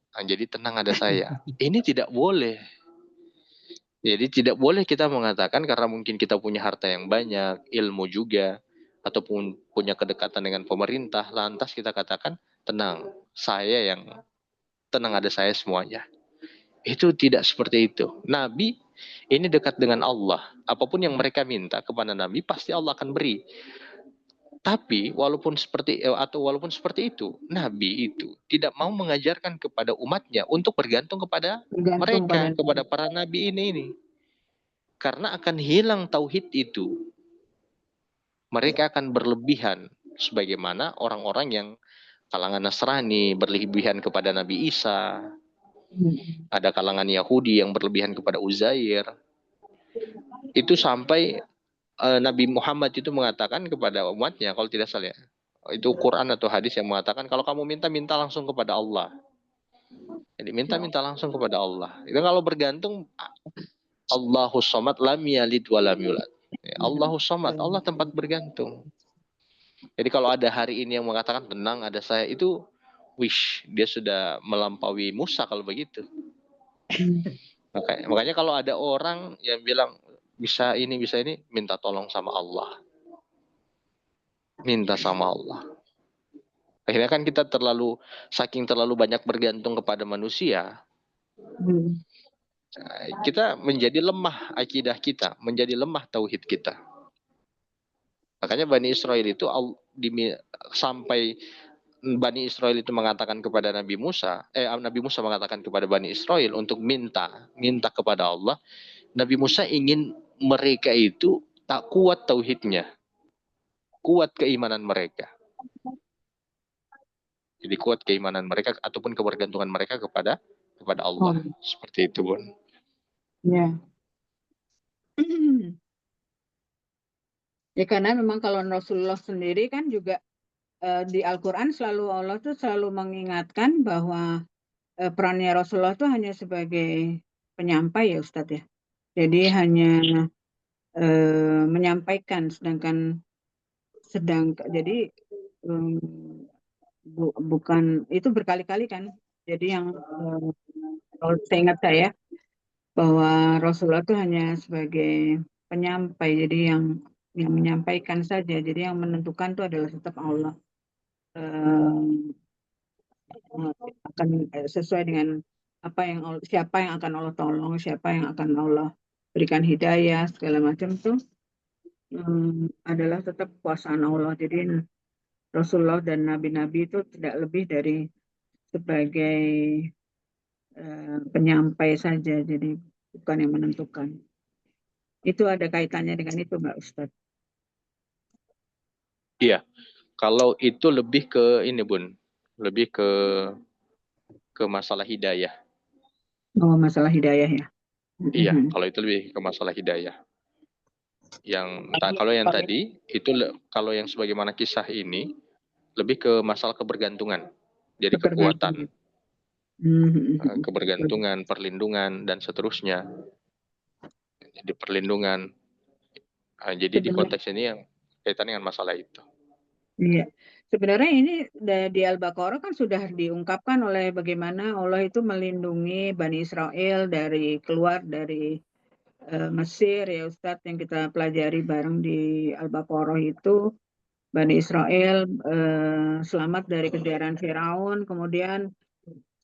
[SPEAKER 7] Nah, jadi tenang ada saya. Ini tidak boleh. Jadi tidak boleh kita mengatakan karena mungkin kita punya harta yang banyak, ilmu juga, ataupun punya kedekatan dengan pemerintah, lantas kita katakan tenang ada saya semuanya. Itu tidak seperti itu. Nabi ini dekat dengan Allah. Apapun yang mereka minta kepada Nabi pasti Allah akan beri. Tapi walaupun seperti itu, Nabi itu tidak mau mengajarkan kepada umatnya untuk bergantung kepada mereka, kepada para Nabi ini. Karena akan hilang tauhid itu. Mereka akan berlebihan sebagaimana orang-orang yang kalangan Nasrani berlebihan kepada Nabi Isa. Ada kalangan Yahudi yang berlebihan kepada Uzair. Itu sampai Nabi Muhammad itu mengatakan kepada umatnya, kalau tidak salah, itu Quran atau hadis yang mengatakan kalau kamu minta langsung kepada Allah. Jadi minta langsung kepada Allah. Itu kalau bergantung, Allahus Samad lam yalid wa lam yulad. Allahus Samad, Allah tempat bergantung. Jadi kalau ada hari ini yang mengatakan tenang ada saya, itu dia sudah melampaui Musa kalau begitu. Makanya kalau ada orang yang bilang bisa ini, minta tolong sama Allah. Minta sama Allah. Akhirnya kan kita saking terlalu banyak bergantung kepada manusia, kita menjadi lemah akidah kita, menjadi lemah tauhid kita. Makanya Bani Israel itu sampai Bani Israel itu mengatakan kepada Nabi Musa mengatakan kepada Bani Israel untuk minta kepada Allah. Nabi Musa ingin mereka itu tak kuat tauhidnya, kuat keimanan mereka. Jadi kuat keimanan mereka ataupun kebergantungan mereka kepada Allah. Seperti itu, Bun.
[SPEAKER 6] Ya. Ya karena memang kalau Rasulullah sendiri kan juga di Al-Quran Allah tuh selalu mengingatkan bahwa perannya Rasulullah itu hanya sebagai penyampai ya Ustadz ya. Jadi hanya menyampaikan, jadi bukan itu berkali-kali kan. Jadi yang kalau seingat saya bahwa Rasulullah itu hanya sebagai penyampai, jadi yang menyampaikan saja. Jadi yang menentukan itu adalah tetap Allah. Akan sesuai dengan siapa yang akan Allah tolong, siapa yang akan Allah berikan hidayah segala macam itu adalah tetap kuasaan Allah. Jadi Rasulullah dan nabi-nabi itu tidak lebih dari sebagai penyampai saja, jadi bukan yang menentukan. Itu ada kaitannya dengan itu, Mbak Ustadz.
[SPEAKER 7] Iya, kalau itu lebih ke ini, Bun, lebih ke masalah hidayah.
[SPEAKER 6] Oh, masalah hidayah ya.
[SPEAKER 7] Iya, kalau itu lebih ke masalah hidayah. Kalau yang tadi itu, kalau yang sebagaimana kisah ini lebih ke masalah kebergantungan. Jadi kekuatan, kebergantungan, perlindungan dan seterusnya. Jadi perlindungan. Jadi di konteks ini yang kaitannya dengan masalah itu.
[SPEAKER 6] Iya. Sebenarnya ini di Al-Baqarah kan sudah diungkapkan oleh bagaimana Allah itu melindungi Bani Israel keluar dari Mesir ya Ustadz, yang kita pelajari bareng di Al-Baqarah itu, Bani Israel selamat dari kejaran Firaun, kemudian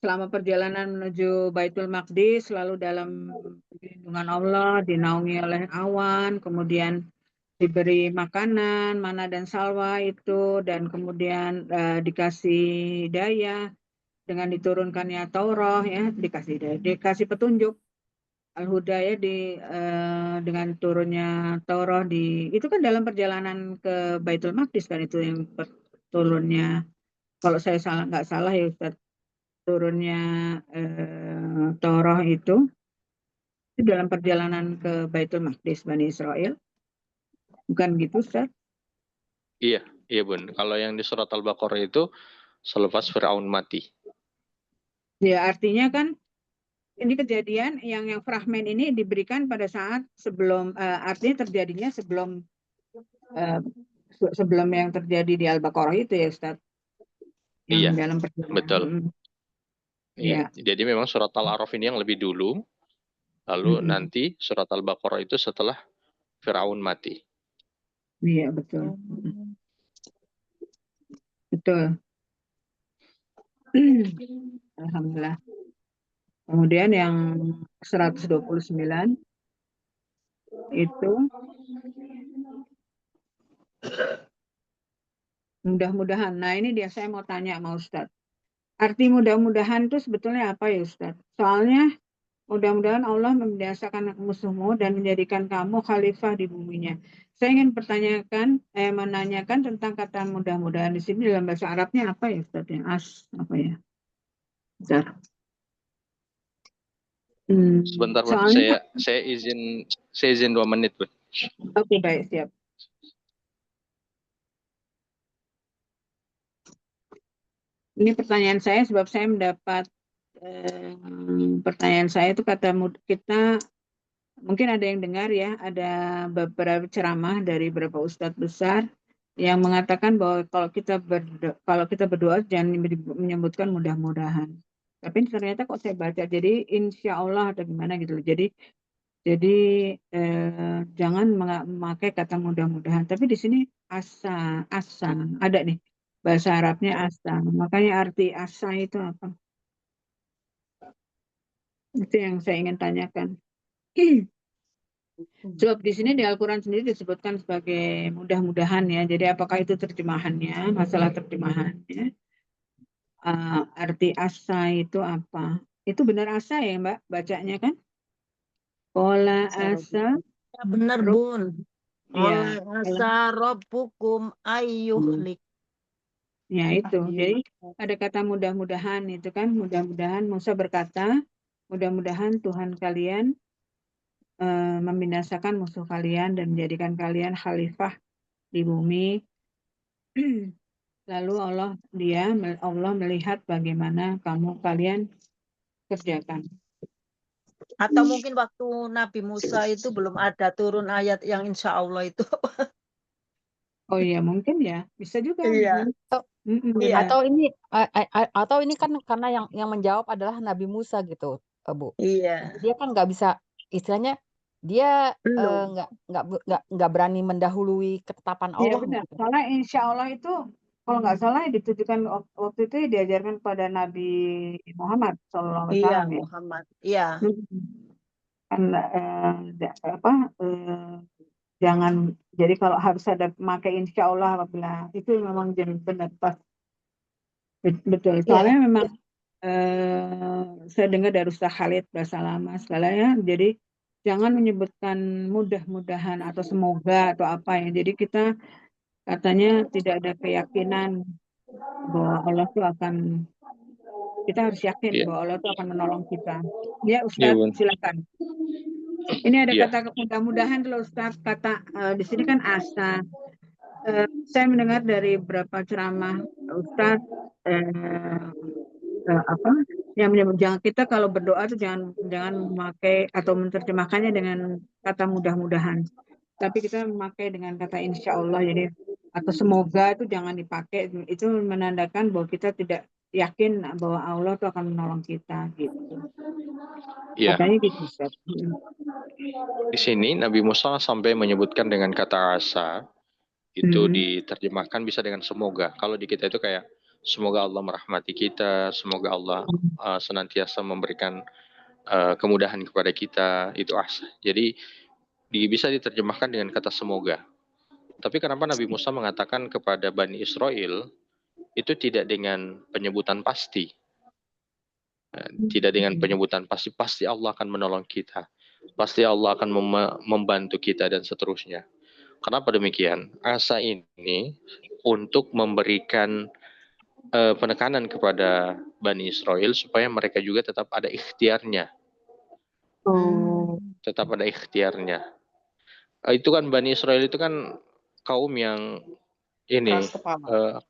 [SPEAKER 6] selama perjalanan menuju Baitul Maqdis selalu dalam perlindungan Allah, dinaungi oleh awan, kemudian diberi makanan, mana dan salwa itu, dan kemudian dikasih hidayah dengan diturunkannya Taurat ya, dikasih petunjuk Al-Huda ya dengan turunnya Taurat itu kan dalam perjalanan ke Baitul Maqdis kan itu yang turunnya, kalau saya nggak salah ya Ustaz, turunnya Taurat itu dalam perjalanan ke Baitul Maqdis Bani Israel, bukan gitu Ustaz?
[SPEAKER 7] Iya, iya Bun. Kalau yang di surat Al-Baqarah itu selepas Firaun mati.
[SPEAKER 6] Ya artinya kan ini kejadian yang fragmen ini diberikan pada saat sebelum artinya terjadinya sebelum yang terjadi di Al-Baqarah itu ya Ustaz. Yang
[SPEAKER 7] Iya,
[SPEAKER 6] dalam perjalanan.
[SPEAKER 7] betul. Iya.
[SPEAKER 6] Iya.
[SPEAKER 7] Jadi memang surat Al-A'raf ini yang lebih dulu, lalu nanti surat Al-Baqarah itu setelah Firaun mati.
[SPEAKER 6] Iya, betul. Betul. Alhamdulillah. Kemudian yang 129 itu mudah-mudahan. Nah ini dia saya mau tanya sama Ustadz. Arti mudah-mudahan itu sebetulnya apa ya Ustadz? Soalnya mudah-mudahan Allah membinasakan musuhmu dan menjadikan kamu khalifah di buminya. Saya ingin menanyakan tentang kata mudah-mudahan di sini dalam bahasa Arabnya apa ya Ustadz? Apa ya? Bentar.
[SPEAKER 7] Sebentar, Bun.
[SPEAKER 6] Soalnya,
[SPEAKER 7] saya izin 2 menit, Bun.
[SPEAKER 6] Oke, baik, siap. Ini pertanyaan saya sebab saya mendapat pertanyaan saya itu kita mungkin ada yang dengar ya, ada beberapa ceramah dari beberapa ustadz besar yang mengatakan bahwa kalau kita berdoa jangan menyebutkan mudah-mudahan. Tapi ternyata kok saya baca jadi insya Allah atau gimana gitu. Jadi jangan memakai kata mudah-mudahan. Tapi di sini asa ada nih bahasa Arabnya asa. Makanya arti asa itu apa? Itu yang saya ingin tanyakan. Sebab di sini di Al-Quran sendiri disebutkan sebagai mudah-mudahan ya. Jadi apakah itu terjemahannya, masalah terjemahannya? Arti asa itu apa? Itu benar asa ya Mbak bacanya kan? Pola asa.
[SPEAKER 10] Ya, benar Bun.
[SPEAKER 6] Ya.
[SPEAKER 10] Pola asa robbukum ayyuhlik.
[SPEAKER 6] Ya itu. Jadi ada kata mudah-mudahan itu kan. Mudah-mudahan Musa berkata, mudah-mudahan Tuhan kalian membinasakan musuh kalian dan menjadikan kalian khalifah di bumi. Lalu Allah melihat bagaimana kalian kerjakan.
[SPEAKER 10] Atau mungkin waktu Nabi Musa itu belum ada turun ayat yang insya Allah itu.
[SPEAKER 6] Oh iya mungkin ya, bisa juga.
[SPEAKER 10] Iya.
[SPEAKER 2] Atau ini kan karena yang menjawab adalah Nabi Musa gitu, Bu.
[SPEAKER 10] Iya.
[SPEAKER 2] Dia kan nggak bisa, istilahnya dia nggak berani mendahului ketetapan Allah.
[SPEAKER 6] Iya benar. Soalnya insya Allah itu kalau nggak salah ditujukan waktu itu diajarkan kepada Nabi Muhammad SAW.
[SPEAKER 10] Iya Muhammad. Iya.
[SPEAKER 6] Kan jangan, jadi kalau harus ada memakai insya Allah apabila itu memang benar pas. Betul. Soalnya memang saya dengar dari Ustaz Khalid bahasa lama segalanya. Jadi jangan menyebutkan mudah-mudahan atau semoga atau apa ya. Jadi kita katanya tidak ada keyakinan bahwa Allah itu kita harus yakin bahwa Allah itu akan menolong kita. Ya Ustaz, silakan. Ini ada kata mudah-mudahan kalau Ustaz kata di sini kan asa. Saya mendengar dari beberapa ceramah Ustaz yang menyebut jangan kita kalau berdoa itu jangan memakai atau menerjemahkannya dengan kata mudah-mudahan, tapi kita memakai dengan kata insya Allah. Jadi atau semoga itu jangan dipakai, itu menandakan bahwa kita tidak yakin bahwa Allah tuh akan menolong kita gitu.
[SPEAKER 7] Iya.
[SPEAKER 6] Katanya gitu, Ustaz.
[SPEAKER 7] Di sini Nabi Musa sampai menyebutkan dengan kata asa, itu diterjemahkan bisa dengan semoga. Kalau di kita itu kayak semoga Allah merahmati kita, semoga Allah senantiasa memberikan kemudahan kepada kita, itu asa. Jadi bisa diterjemahkan dengan kata semoga. Tapi kenapa Nabi Musa mengatakan kepada Bani Israel itu tidak dengan penyebutan pasti. Tidak dengan penyebutan pasti, pasti Allah akan menolong kita. Pasti Allah akan membantu kita dan seterusnya. Kenapa demikian? Asa ini untuk memberikan penekanan kepada Bani Israel supaya mereka juga tetap ada ikhtiarnya. Tetap ada ikhtiarnya. Itu kan Bani Israel itu kan kaum yang ini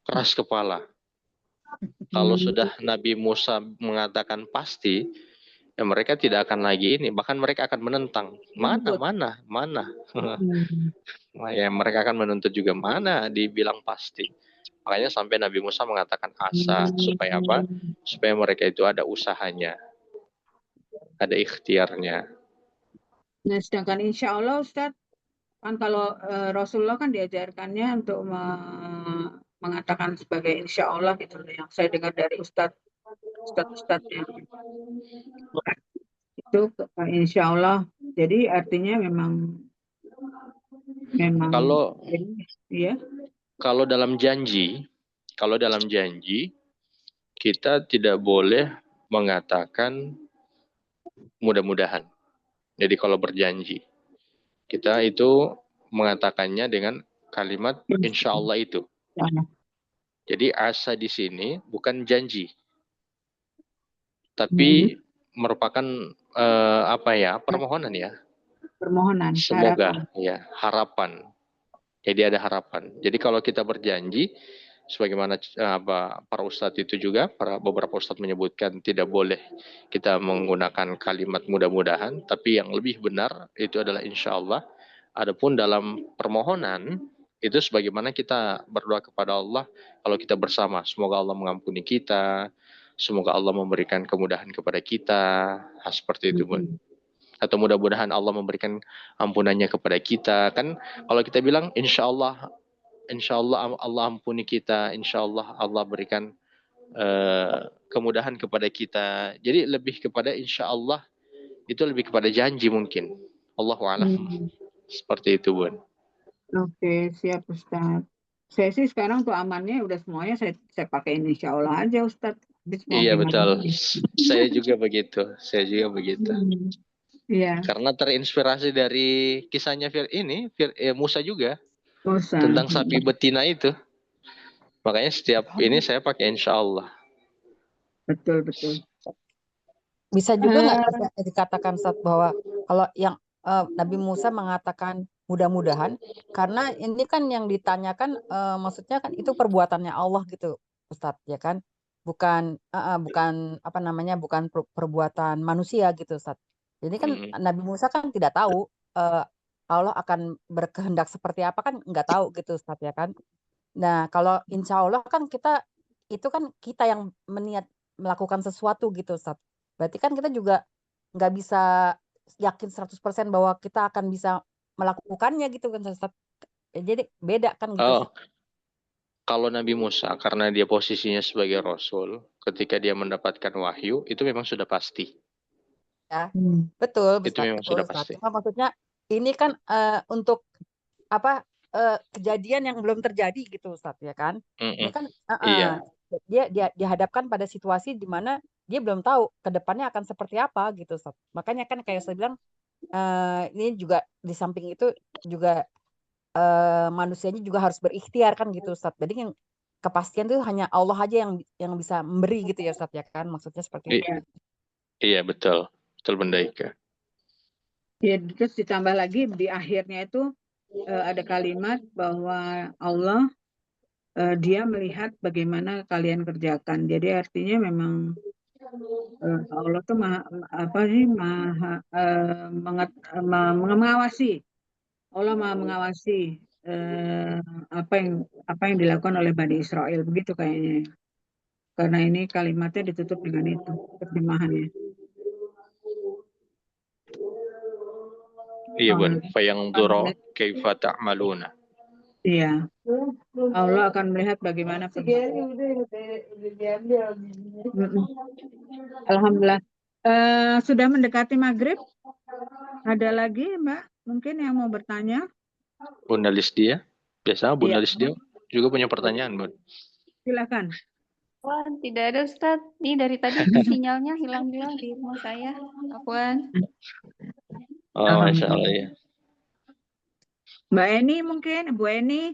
[SPEAKER 7] keras kepala. Kalau sudah Nabi Musa mengatakan pasti, ya mereka tidak akan lagi ini, bahkan mereka akan menentang. Mana. Ya, mereka akan menuntut juga, mana dibilang pasti. Makanya sampai Nabi Musa mengatakan asa, supaya apa? Supaya mereka itu ada usahanya, ada ikhtiarnya.
[SPEAKER 6] Nah, sedangkan insya Allah, Ustaz, kan kalau Rasulullah kan diajarkannya untuk mengatakan sebagai insya Allah gitu, yang saya dengar dari Ustadz yang itu insya Allah. Jadi artinya memang ya.
[SPEAKER 7] Kalau dalam janji kita tidak boleh mengatakan mudah-mudahan. Jadi kalau berjanji kita itu mengatakannya dengan kalimat insya Allah itu. Jadi asa di sini bukan janji, tapi merupakan permohonan ya.
[SPEAKER 6] Permohonan.
[SPEAKER 7] Semoga harapan. Jadi ada harapan. Jadi kalau kita berjanji, sebagaimana para ustadz itu juga, beberapa ustadz menyebutkan tidak boleh kita menggunakan kalimat mudah-mudahan, tapi yang lebih benar itu adalah insya Allah. Adapun dalam permohonan, itu sebagaimana kita berdoa kepada Allah, kalau kita bersama, semoga Allah mengampuni kita, semoga Allah memberikan kemudahan kepada kita, seperti itu pun. Atau mudah-mudahan Allah memberikan ampunannya kepada kita. Kan kalau kita bilang insya Allah Allah ampuni kita, insya Allah Allah berikan kemudahan kepada kita. Jadi lebih kepada insya Allah, itu lebih kepada janji mungkin. Allahu a'lam. Seperti itu, Bun.
[SPEAKER 6] Oke, siap Ustaz. Saya sih sekarang tuh amannya udah semuanya saya pakai insya Allah aja, Ustaz.
[SPEAKER 7] Iya betul. Saya juga begitu.
[SPEAKER 6] Iya.
[SPEAKER 7] Karena terinspirasi dari kisahnya Musa juga.
[SPEAKER 6] Musa.
[SPEAKER 7] Tentang sapi betina itu. Makanya setiap ini saya pakai insya Allah.
[SPEAKER 6] Betul.
[SPEAKER 2] Bisa juga nggak dikatakan Ustaz bahwa kalau yang Nabi Musa mengatakan mudah-mudahan, karena ini kan yang ditanyakan maksudnya kan itu perbuatannya Allah gitu Ustaz, ya kan? Bukan bukan perbuatan manusia gitu Ustaz. Jadi kan Nabi Musa kan tidak tahu Allah akan berkehendak seperti apa, kan nggak tahu gitu Ustaz, ya kan? Nah, kalau insya Allah kan kita yang melakukan sesuatu gitu Ustaz. Berarti kan kita juga nggak bisa yakin 100% bahwa kita akan bisa melakukannya gitu kan Ustaz. Jadi beda kan gitu.
[SPEAKER 7] Kalau Nabi Musa, karena dia posisinya sebagai Rasul, ketika dia mendapatkan wahyu, itu memang sudah pasti.
[SPEAKER 2] Ya, betul.
[SPEAKER 7] Itu memang sudah pasti.
[SPEAKER 2] Cuma maksudnya ini kan untuk kejadian yang belum terjadi gitu Ustaz, ya kan? Ini kan dia dihadapkan pada situasi di mana dia belum tahu ke depannya akan seperti apa gitu Ustaz. Makanya kan kayak saya bilang ini juga di samping itu juga manusianya juga harus berikhtiar kan gitu Ustaz. Jadi yang kepastian itu hanya Allah aja yang bisa memberi gitu ya Ustaz, ya kan? Maksudnya seperti itu.
[SPEAKER 7] Iya, betul Bunda Ika.
[SPEAKER 6] Ya, terus ditambah lagi di akhirnya itu ada kalimat bahwa Allah dia melihat bagaimana kalian kerjakan. Jadi artinya memang Allah tuh mengawasi. Allah Maha mengawasi apa yang dilakukan oleh Bani Israel, begitu kayaknya. Karena ini kalimatnya ditutup dengan itu, terjemahannya.
[SPEAKER 7] Iya Bun, fayanzura kaifa ta'maluna.
[SPEAKER 6] Iya. Allah akan melihat bagaimana Alhamdulillah. Sudah mendekati maghrib. Ada lagi Mbak mungkin yang mau bertanya?
[SPEAKER 7] Bunda Lisdia, biasa Bunda
[SPEAKER 6] Iya.
[SPEAKER 7] Lisdia juga punya pertanyaan Bun.
[SPEAKER 6] Silakan.
[SPEAKER 3] Wah, tidak ada Ustadz. Ini dari tadi sinyalnya hilang-hilang di rumah saya. Afwan.
[SPEAKER 7] Oh, Masya Allah ya.
[SPEAKER 6] Mbak Eni mungkin, Bu Eni.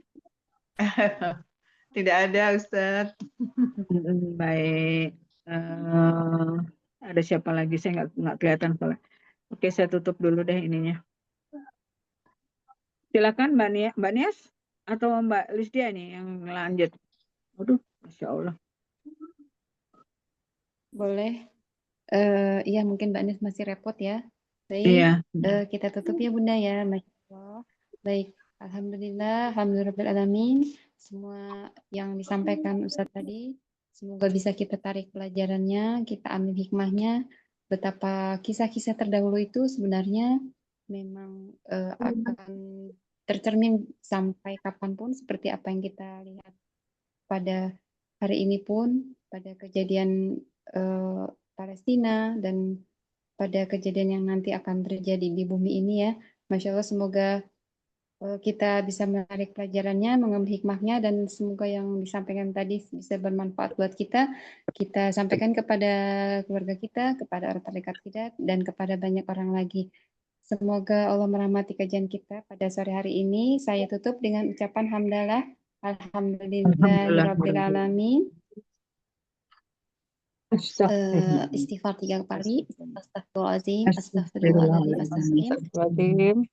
[SPEAKER 9] Tidak ada Ustadz.
[SPEAKER 6] Baik. Ada siapa lagi? Saya nggak kelihatan. Oke, saya tutup dulu deh ininya. Silakan Mbak Nias atau Mbak Lisdia nih yang lanjut. Aduh, Masya Allah.
[SPEAKER 3] Boleh. Iya, mungkin Mbak Nis masih repot ya. Baik,
[SPEAKER 6] Iya.
[SPEAKER 3] Kita tutup ya Bunda ya. Masya Allah. Baik, Alhamdulillah, Alhamdulillahirrahmanirrahim. Semua yang disampaikan Ustadz tadi, semoga bisa kita tarik pelajarannya, kita ambil hikmahnya, betapa kisah-kisah terdahulu itu sebenarnya memang akan tercermin sampai kapanpun seperti apa yang kita lihat pada hari ini pun, pada kejadian Palestina dan pada kejadian yang nanti akan terjadi di bumi ini ya. Masya Allah, semoga kita bisa menarik pelajarannya, mengambil hikmahnya, dan semoga yang disampaikan tadi bisa bermanfaat buat kita. Kita sampaikan kepada keluarga kita, kepada orang terdekat kita, dan kepada banyak orang lagi. Semoga Allah merahmati kajian kita pada sore hari ini. Saya tutup dengan ucapan hamdalah. Alhamdulillahirabbil alamin. Istighfar 3 kali. Astagfirullahaladzim, astagfirullahaladzim, astagfirullahaladzim.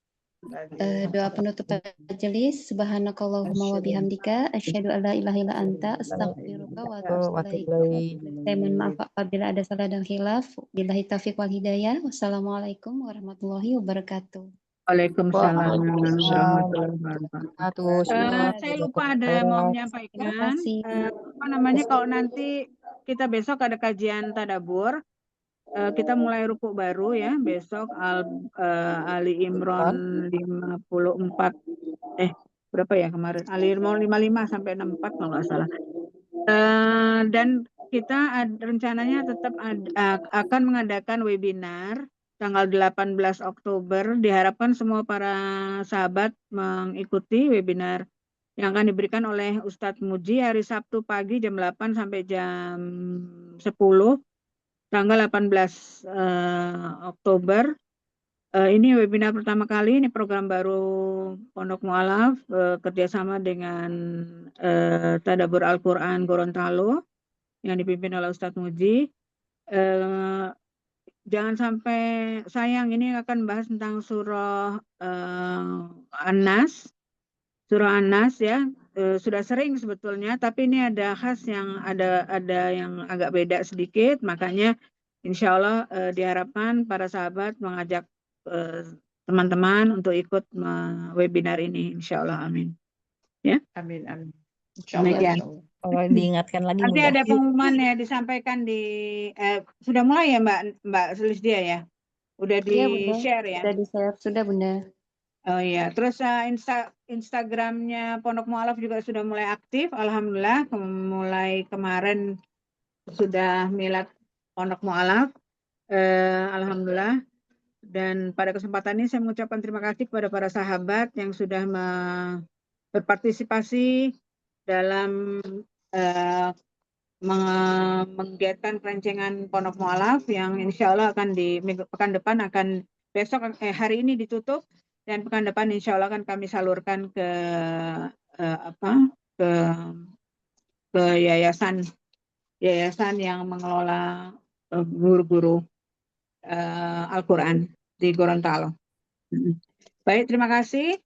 [SPEAKER 3] Doa penutup majelis. Subhanakallahumma wa bihamdika asyhadu an la ilaha illa anta astaghfiruka wa atubu ilaik. Saya mohon maaf apabila ada salah dan khilaf. Billahi taufiq wal hidayah. Wassalamualaikum warahmatullahi wabarakatuh.
[SPEAKER 6] Waalaikumsalam warahmatullahi wabarakatuh. Saya lupa ada mau menyampaikan. Apa namanya, kalau nanti kita besok ada kajian tadabbur, kita mulai rukuk baru ya besok Ali Imran 54 berapa ya kemarin, Ali Imran 55 sampai 64 kalau nggak salah. Dan kita rencananya tetap akan mengadakan webinar tanggal 18 Oktober. Diharapkan semua para sahabat mengikuti webinar yang akan diberikan oleh Ustadz Muji hari Sabtu pagi jam 8 sampai jam 10, tanggal 18 Oktober. Ini webinar pertama kali, ini program baru Pondok Mu'alaf kerjasama dengan Tadabbur Al-Quran Gorontalo yang dipimpin oleh Ustadz Muji. Jangan sampai sayang, ini akan bahas tentang surah An-Nas. Surah An-Nas ya, sudah sering sebetulnya, tapi ini ada khas yang ada yang agak beda sedikit, makanya insya Allah diharapkan para sahabat mengajak teman-teman untuk ikut webinar ini, insya Allah, amin. Ya.
[SPEAKER 9] Amin, amin.
[SPEAKER 6] Demikian.
[SPEAKER 2] Kalau diingatkan lagi
[SPEAKER 6] Nanti
[SPEAKER 2] Bunda.
[SPEAKER 6] ada pengumuman ya disampaikan di sudah mulai ya Mbak Sulisdia ya, udah di share ya.
[SPEAKER 3] Sudah di share, sudah Bunda.
[SPEAKER 6] Oh iya, terus Instagramnya Pondok Mu'alaf juga sudah mulai aktif, alhamdulillah. Mulai kemarin sudah milad Pondok Mu'alaf, alhamdulillah. Dan pada kesempatan ini saya mengucapkan terima kasih kepada para sahabat yang sudah berpartisipasi dalam menggiatkan kerancengan Pondok Mu'alaf yang insya Allah akan di pekan depan akan besok hari ini ditutup. Dan pekan depan insya Allah akan kami salurkan ke ke yayasan yang mengelola guru-guru Al-Quran di Gorontalo. Baik, terima kasih.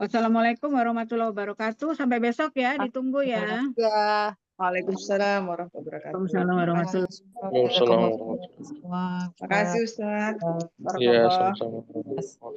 [SPEAKER 6] Wassalamualaikum warahmatullahi wabarakatuh. Sampai besok ya, ditunggu ya.
[SPEAKER 9] Waalaikumsalam warahmatullahi wabarakatuh.
[SPEAKER 6] Waalaikumsalam warahmatullahi
[SPEAKER 7] Waalaikumsalam warahmatullahi wabarakatuh.
[SPEAKER 9] Terima kasih Ustaz.
[SPEAKER 7] Iya,
[SPEAKER 9] Barakallah.
[SPEAKER 7] sama-sama.